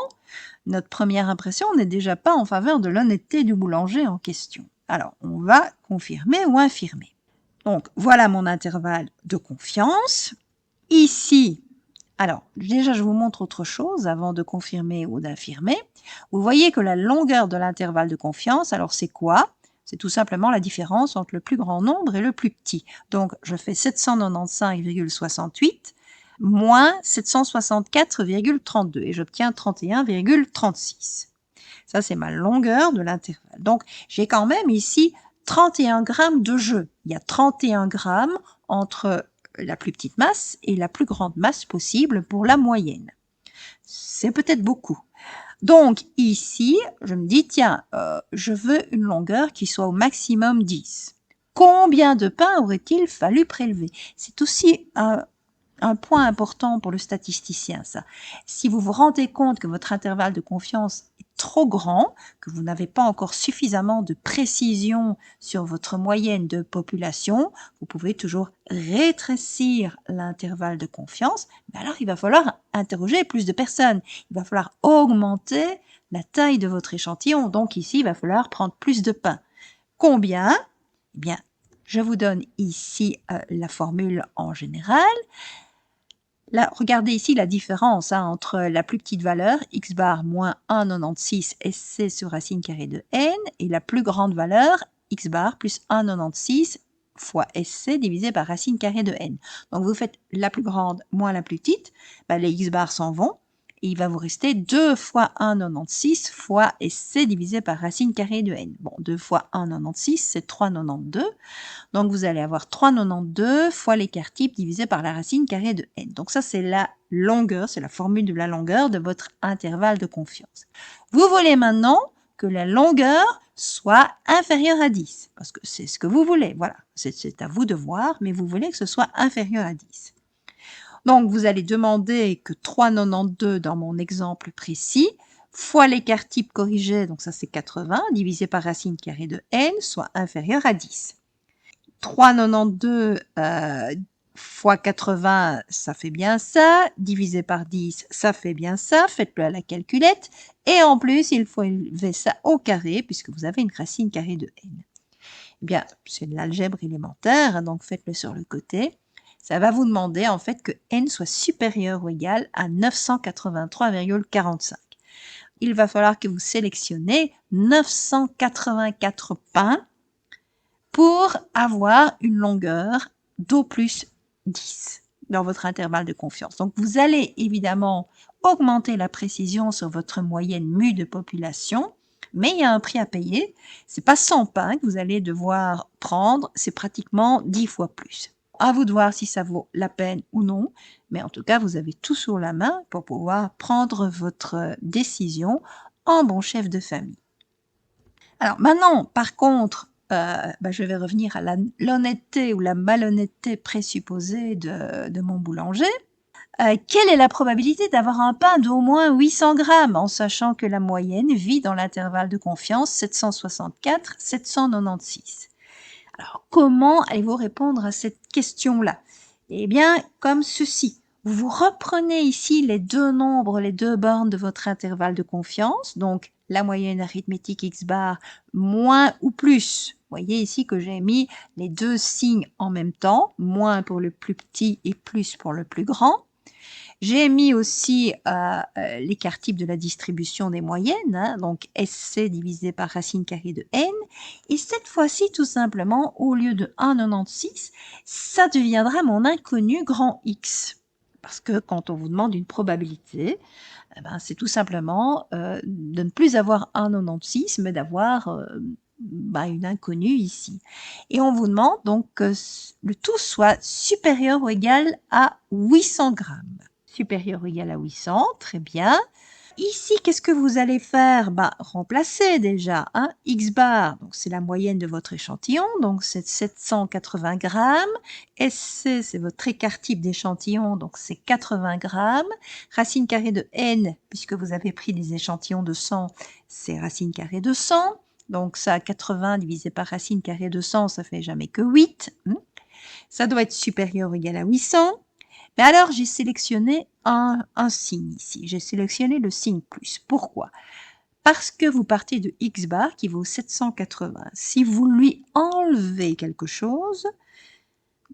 notre première impression n'est déjà pas en faveur de l'honnêteté du boulanger en question. Alors, on va confirmer ou infirmer. Donc, voilà mon intervalle de confiance. Ici, alors, déjà, je vous montre autre chose avant de confirmer ou d'infirmer. Vous voyez que la longueur de l'intervalle de confiance, alors c'est quoi? C'est tout simplement la différence entre le plus grand nombre et le plus petit. Donc, je fais 795,68 moins 764,32 et j'obtiens 31,36. Ça, c'est ma longueur de l'intervalle. Donc, j'ai quand même ici 31 grammes de jeu. Il y a 31 grammes entre la plus petite masse et la plus grande masse possible pour la moyenne. C'est peut-être beaucoup. Donc ici, je me dis, tiens, je veux une longueur qui soit au maximum 10. Combien de pains aurait-il fallu prélever? C'est aussi un point important pour le statisticien, ça. Si vous vous rendez compte que votre intervalle de confiance est trop grand, que vous n'avez pas encore suffisamment de précision sur votre moyenne de population, vous pouvez toujours rétrécir l'intervalle de confiance, mais alors il va falloir interroger plus de personnes. Il va falloir augmenter la taille de votre échantillon. Donc ici, il va falloir prendre plus de pain. Combien? Eh bien, je vous donne ici la formule en général. Là, regardez ici la différence entre la plus petite valeur, x bar moins 1,96 SC sur racine carrée de n, et la plus grande valeur, x bar plus 1,96 fois SC divisé par racine carrée de n. Donc vous faites la plus grande moins la plus petite, les x bar s'en vont, et il va vous rester 2 fois 1,96 fois SC divisé par racine carrée de n. Bon, 2 fois 1,96, c'est 3,92. Donc, vous allez avoir 3,92 fois l'écart type divisé par la racine carrée de n. Donc, ça, c'est la longueur, c'est la formule de la longueur de votre intervalle de confiance. Vous voulez maintenant que la longueur soit inférieure à 10, parce que c'est ce que vous voulez. Voilà, c'est à vous de voir, mais vous voulez que ce soit inférieur à 10. Donc, vous allez demander que 3,92 dans mon exemple précis, fois l'écart type corrigé, donc ça c'est 80, divisé par racine carrée de n, soit inférieur à 10. 3,92 fois 80, ça fait bien ça, divisé par 10, ça fait bien ça, faites-le à la calculette, et en plus, il faut élever ça au carré, puisque vous avez une racine carrée de n. Eh bien, c'est de l'algèbre élémentaire, donc faites-le sur le côté. Ça va vous demander en fait que n soit supérieur ou égal à 983,45. Il va falloir que vous sélectionnez 984 pains pour avoir une longueur d'au plus 10 dans votre intervalle de confiance. Donc, vous allez évidemment augmenter la précision sur votre moyenne mue de population, mais il y a un prix à payer. C'est pas 100 pains que vous allez devoir prendre, c'est pratiquement 10 fois plus. à vous de voir si ça vaut la peine ou non, mais en tout cas, vous avez tout sous la main pour pouvoir prendre votre décision en bon chef de famille. Alors maintenant, par contre, je vais revenir à l'honnêteté ou la malhonnêteté présupposée de mon boulanger. Quelle est la probabilité d'avoir un pain d'au moins 800 grammes, en sachant que la moyenne vit dans l'intervalle de confiance 764-796? Alors, comment allez-vous répondre à cette question-là? Eh bien, comme ceci. Vous reprenez ici les deux nombres, les deux bornes de votre intervalle de confiance, donc la moyenne arithmétique x bar moins ou plus. Vous voyez ici que j'ai mis les deux signes en même temps, moins pour le plus petit et plus pour le plus grand. J'ai mis aussi l'écart type de la distribution des moyennes, hein, donc SC divisé par racine carrée de n. Et cette fois-ci, tout simplement, au lieu de 1,96, ça deviendra mon inconnu grand X. Parce que quand on vous demande une probabilité, eh ben, c'est tout simplement de ne plus avoir 1,96, mais d'avoir une inconnue ici. Et on vous demande donc que le tout soit supérieur ou égal à 800 grammes. Supérieur ou égal à 800, très bien. Ici, qu'est-ce que vous allez faire? Remplacer déjà, hein, x bar, donc c'est la moyenne de votre échantillon, donc c'est 780 grammes. SC, c'est votre écart type d'échantillon, donc c'est 80 grammes. Racine carrée de n, puisque vous avez pris des échantillons de 100, c'est racine carrée de 100. Donc ça, 80 divisé par racine carrée de 100, ça fait jamais que 8. Ça doit être supérieur ou égal à 800. Mais alors, j'ai sélectionné un signe ici. J'ai sélectionné le signe plus. Pourquoi? Parce que vous partez de x bar qui vaut 780. Si vous lui enlevez quelque chose,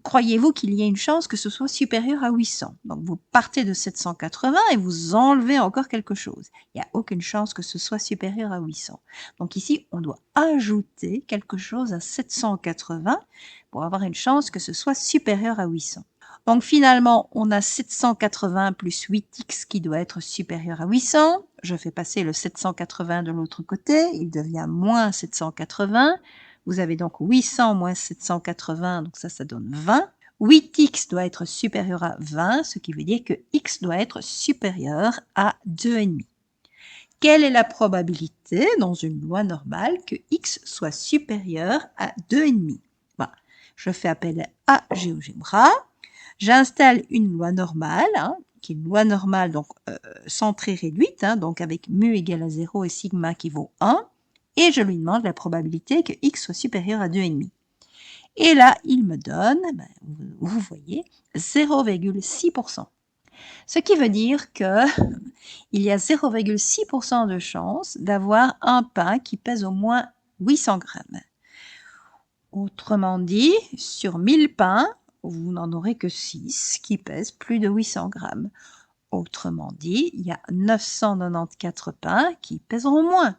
croyez-vous qu'il y ait une chance que ce soit supérieur à 800? Donc, vous partez de 780 et vous enlevez encore quelque chose. Il n'y a aucune chance que ce soit supérieur à 800. Donc ici, on doit ajouter quelque chose à 780 pour avoir une chance que ce soit supérieur à 800. Donc finalement, on a 780 plus 8x qui doit être supérieur à 800. Je fais passer le 780 de l'autre côté, il devient moins 780. Vous avez donc 800 moins 780, donc ça donne 20. 8x doit être supérieur à 20, ce qui veut dire que x doit être supérieur à 2,5. Quelle est la probabilité, dans une loi normale, que x soit supérieur à 2,5? Je fais appel à GeoGebra. J'installe une loi normale, hein, qui est une loi normale donc centrée réduite, hein, donc avec mu égale à 0 et sigma qui vaut 1, et je lui demande la probabilité que x soit supérieur à 2,5. Et là, il me donne, vous voyez, 0,6%. Ce qui veut dire que il y a 0,6% de chance d'avoir un pain qui pèse au moins 800 grammes. Autrement dit, sur 1000 pains, vous n'en aurez que 6 qui pèsent plus de 800 grammes. Autrement dit, il y a 994 pains qui pèseront moins.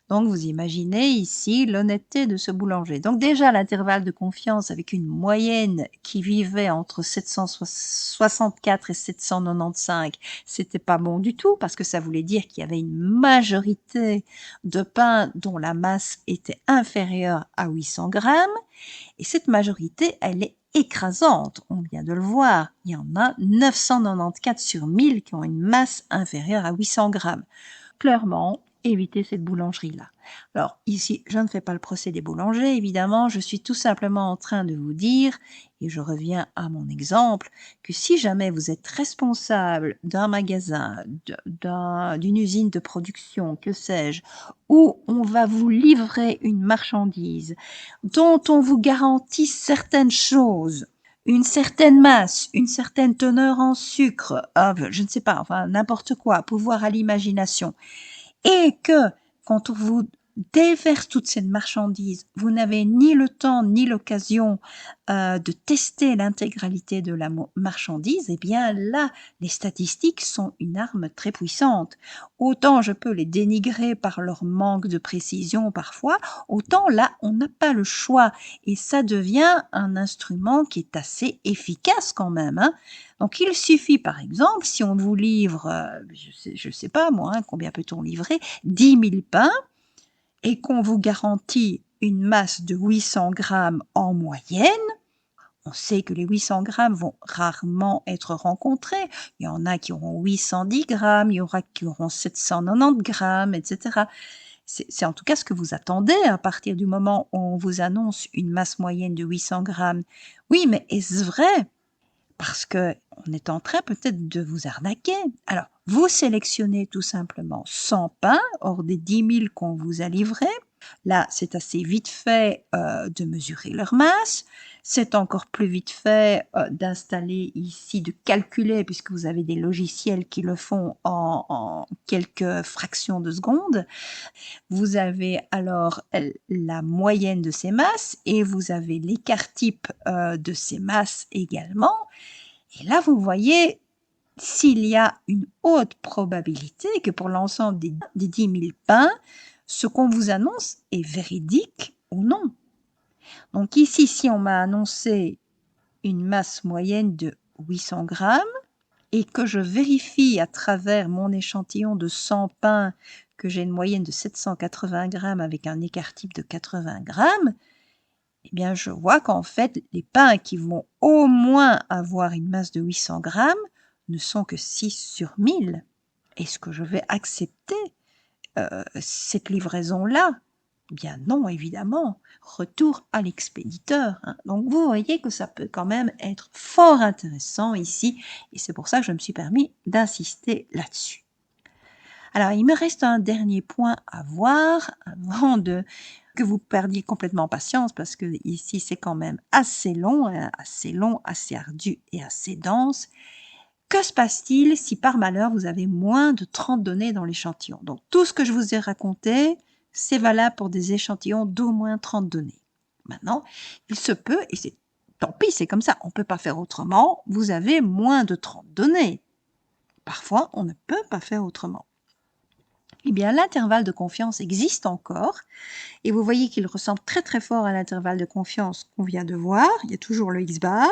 Donc, vous imaginez ici l'honnêteté de ce boulanger. Donc déjà, l'intervalle de confiance avec une moyenne qui vivait entre 764 et 795, c'était pas bon du tout parce que ça voulait dire qu'il y avait une majorité de pains dont la masse était inférieure à 800 grammes. Et cette majorité, elle est écrasante. On vient de le voir. Il y en a 994 sur 1000 qui ont une masse inférieure à 800 grammes. Clairement, évitez cette boulangerie-là. Alors ici, je ne fais pas le procès des boulangers, évidemment, je suis tout simplement en train de vous dire, et je reviens à mon exemple, que si jamais vous êtes responsable d'un magasin, d'une usine de production, que sais-je, où on va vous livrer une marchandise dont on vous garantit certaines choses, une certaine masse, une certaine teneur en sucre, je ne sais pas, enfin n'importe quoi, pouvoir à l'imagination, et que quand on vous déverse toute cette marchandise, vous n'avez ni le temps ni l'occasion de tester l'intégralité de la marchandise, eh bien là, les statistiques sont une arme très puissante. Autant je peux les dénigrer par leur manque de précision parfois, autant là, on n'a pas le choix. Et ça devient un instrument qui est assez efficace quand même, hein. Donc, il suffit, par exemple, si on vous livre, je sais pas moi, hein, combien peut-on livrer, 10 000 pains, et qu'on vous garantit une masse de 800 grammes en moyenne, On sait que les 800 grammes vont rarement être rencontrés. Il y en a qui auront 810 grammes, il y aura qui auront 790 grammes, etc. C'est en tout cas ce que vous attendez à partir du moment où on vous annonce une masse moyenne de 800 grammes. Oui, mais est-ce vrai? Parce que on est en train peut-être de vous arnaquer. Alors, vous sélectionnez tout simplement 100 pains hors des 10 000 qu'on vous a livrés. Là, c'est assez vite fait de mesurer leur masse. C'est encore plus vite fait d'installer ici, de calculer, puisque vous avez des logiciels qui le font en quelques fractions de secondes. Vous avez alors la moyenne de ces masses et vous avez l'écart type de ces masses également. Et là, vous voyez s'il y a une haute probabilité que pour l'ensemble des 10 000 pains, ce qu'on vous annonce est véridique ou non. Donc ici, si on m'a annoncé une masse moyenne de 800 grammes et que je vérifie à travers mon échantillon de 100 pains que j'ai une moyenne de 780 grammes avec un écart type de 80 grammes, eh bien je vois qu'en fait, les pains qui vont au moins avoir une masse de 800 grammes ne sont que 6 sur 1000. Est-ce que je vais accepter cette livraison-là? Bien non, évidemment. Retour à l'expéditeur. Hein. Donc vous voyez que ça peut quand même être fort intéressant ici, et c'est pour ça que je me suis permis d'insister là-dessus. Alors, il me reste un dernier point à voir avant que vous perdiez complètement patience, parce que ici c'est quand même assez long, assez ardu et assez dense. Que se passe-t-il si par malheur vous avez moins de 30 données dans l'échantillon? Donc tout ce que je vous ai raconté, c'est valable pour des échantillons d'au moins 30 données. Maintenant, il se peut, et c'est tant pis, c'est comme ça, on ne peut pas faire autrement, vous avez moins de 30 données. Parfois, on ne peut pas faire autrement. Eh bien, l'intervalle de confiance existe encore, et vous voyez qu'il ressemble très très fort à l'intervalle de confiance qu'on vient de voir. Il y a toujours le x-bar,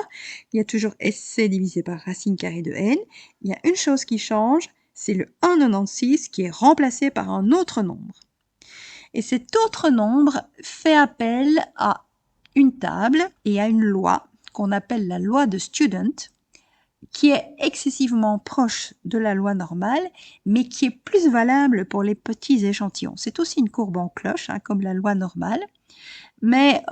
il y a toujours SC divisé par racine carrée de n. Il y a une chose qui change, c'est le 1,96 qui est remplacé par un autre nombre. Et cet autre nombre fait appel à une table et à une loi qu'on appelle la loi de Student, qui est excessivement proche de la loi normale, mais qui est plus valable pour les petits échantillons. C'est aussi une courbe en cloche, hein, comme la loi normale, mais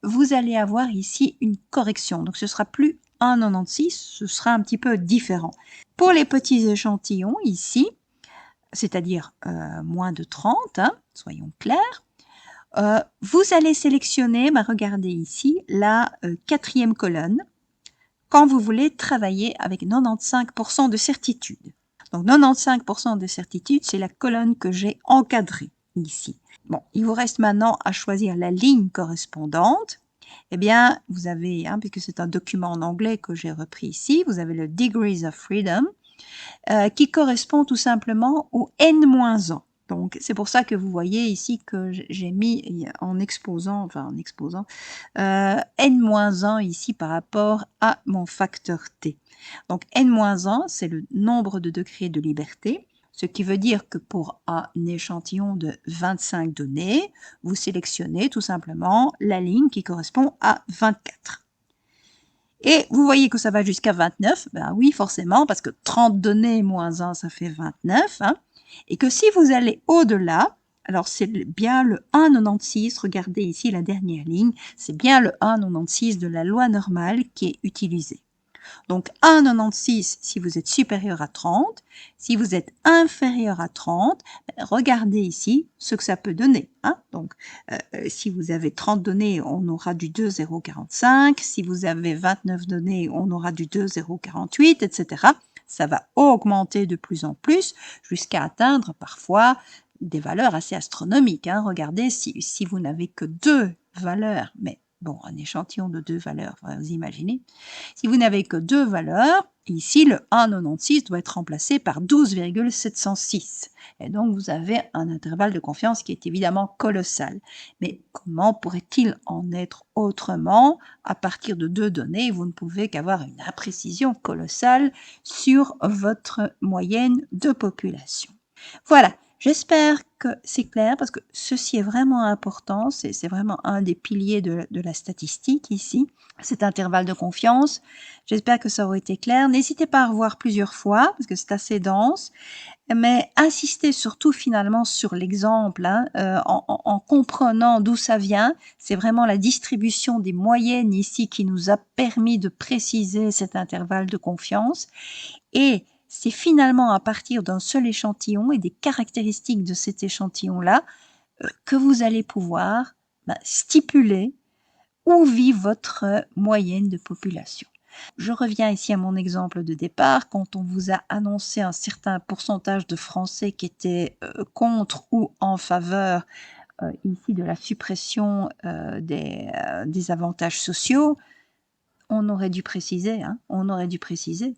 vous allez avoir ici une correction. Donc ce sera plus 1,96, ce sera un petit peu différent. Pour les petits échantillons ici, c'est-à-dire moins de 30, hein, soyons clairs, vous allez sélectionner, regardez ici, la quatrième colonne, quand vous voulez travailler avec 95% de certitude. Donc 95% de certitude, c'est la colonne que j'ai encadrée ici. Bon, il vous reste maintenant à choisir la ligne correspondante. Eh bien, vous avez, puisque c'est un document en anglais que j'ai repris ici, vous avez le Degrees of Freedom, qui correspond tout simplement au N-1. Donc, c'est pour ça que vous voyez ici que j'ai mis en exposant N-1 ici par rapport à mon facteur T. Donc, N-1, c'est le nombre de degrés de liberté, ce qui veut dire que pour un échantillon de 25 données, vous sélectionnez tout simplement la ligne qui correspond à 24. Et vous voyez que ça va jusqu'à 29, ben oui, forcément, parce que 30 données moins 1, ça fait 29. Hein, et que si vous allez au-delà, alors c'est bien le 1,96, regardez ici la dernière ligne, c'est bien le 1,96 de la loi normale qui est utilisé. Donc 1,96 si vous êtes supérieur à 30. Si vous êtes inférieur à 30, regardez ici ce que ça peut donner. Hein. Donc si vous avez 30 données, on aura du 2,045. Si vous avez 29 données, on aura du 2,048, etc. Ça va augmenter de plus en plus jusqu'à atteindre parfois des valeurs assez astronomiques. Hein. Regardez, si vous n'avez que 2 valeurs, mais bon, un échantillon de 2 valeurs, vous imaginez. Si vous n'avez que 2 valeurs, ici le 1,96 doit être remplacé par 12,706. Et donc vous avez un intervalle de confiance qui est évidemment colossal. Mais comment pourrait-il en être autrement? À partir de 2 données, vous ne pouvez qu'avoir une imprécision colossale sur votre moyenne de population. Voilà. J'espère que c'est clair parce que ceci est vraiment important, c'est vraiment un des piliers de la statistique ici, cet intervalle de confiance. J'espère que ça aura été clair. N'hésitez pas à revoir plusieurs fois parce que c'est assez dense, mais insistez surtout finalement sur l'exemple, hein, en comprenant d'où ça vient. C'est vraiment la distribution des moyennes ici qui nous a permis de préciser cet intervalle de confiance. Et c'est finalement à partir d'un seul échantillon et des caractéristiques de cet échantillon-là que vous allez pouvoir stipuler où vit votre moyenne de population. Je reviens ici à mon exemple de départ. Quand on vous a annoncé un certain pourcentage de Français qui étaient contre ou en faveur ici de la suppression des avantages sociaux, on aurait dû préciser, hein, on aurait dû préciser.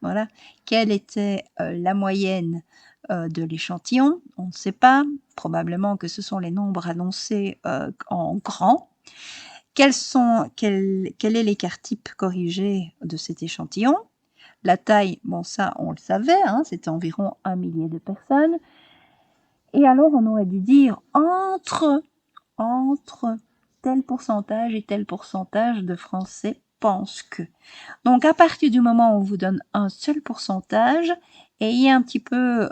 Voilà. Quelle était la moyenne de l'échantillon? On ne sait pas. Probablement que ce sont les nombres annoncés en grand. Quel est l'écart type corrigé de cet échantillon? La taille, bon ça on le savait, hein, c'était environ 1 millier de personnes. Et alors on aurait dû dire entre tel pourcentage et tel pourcentage de Français pensent que. Donc à partir du moment où on vous donne un seul pourcentage, ayez un petit peu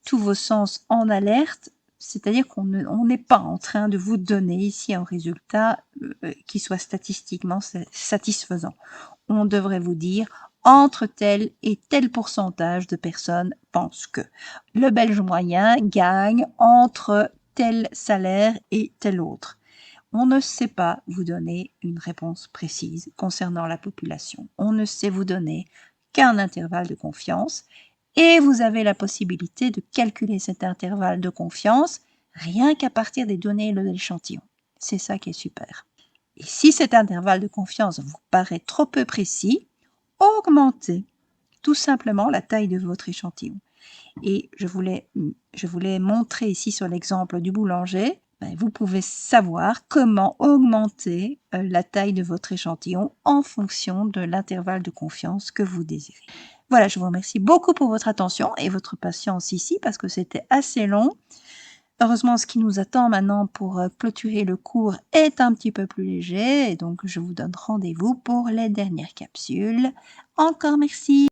tous vos sens en alerte, c'est-à-dire qu'on n'est pas en train de vous donner ici un résultat qui soit statistiquement satisfaisant. On devrait vous dire entre tel et tel pourcentage de personnes pensent que. Le Belge moyen gagne entre tel salaire et tel autre. On ne sait pas vous donner une réponse précise concernant la population. On ne sait vous donner qu'un intervalle de confiance et vous avez la possibilité de calculer cet intervalle de confiance rien qu'à partir des données de l'échantillon. C'est ça qui est super. Et si cet intervalle de confiance vous paraît trop peu précis, augmentez tout simplement la taille de votre échantillon. Et je voulais montrer ici sur l'exemple du boulanger, vous pouvez savoir comment augmenter la taille de votre échantillon en fonction de l'intervalle de confiance que vous désirez. Voilà, je vous remercie beaucoup pour votre attention et votre patience ici parce que c'était assez long. Heureusement, ce qui nous attend maintenant pour clôturer le cours est un petit peu plus léger et donc je vous donne rendez-vous pour les dernières capsules. Encore merci.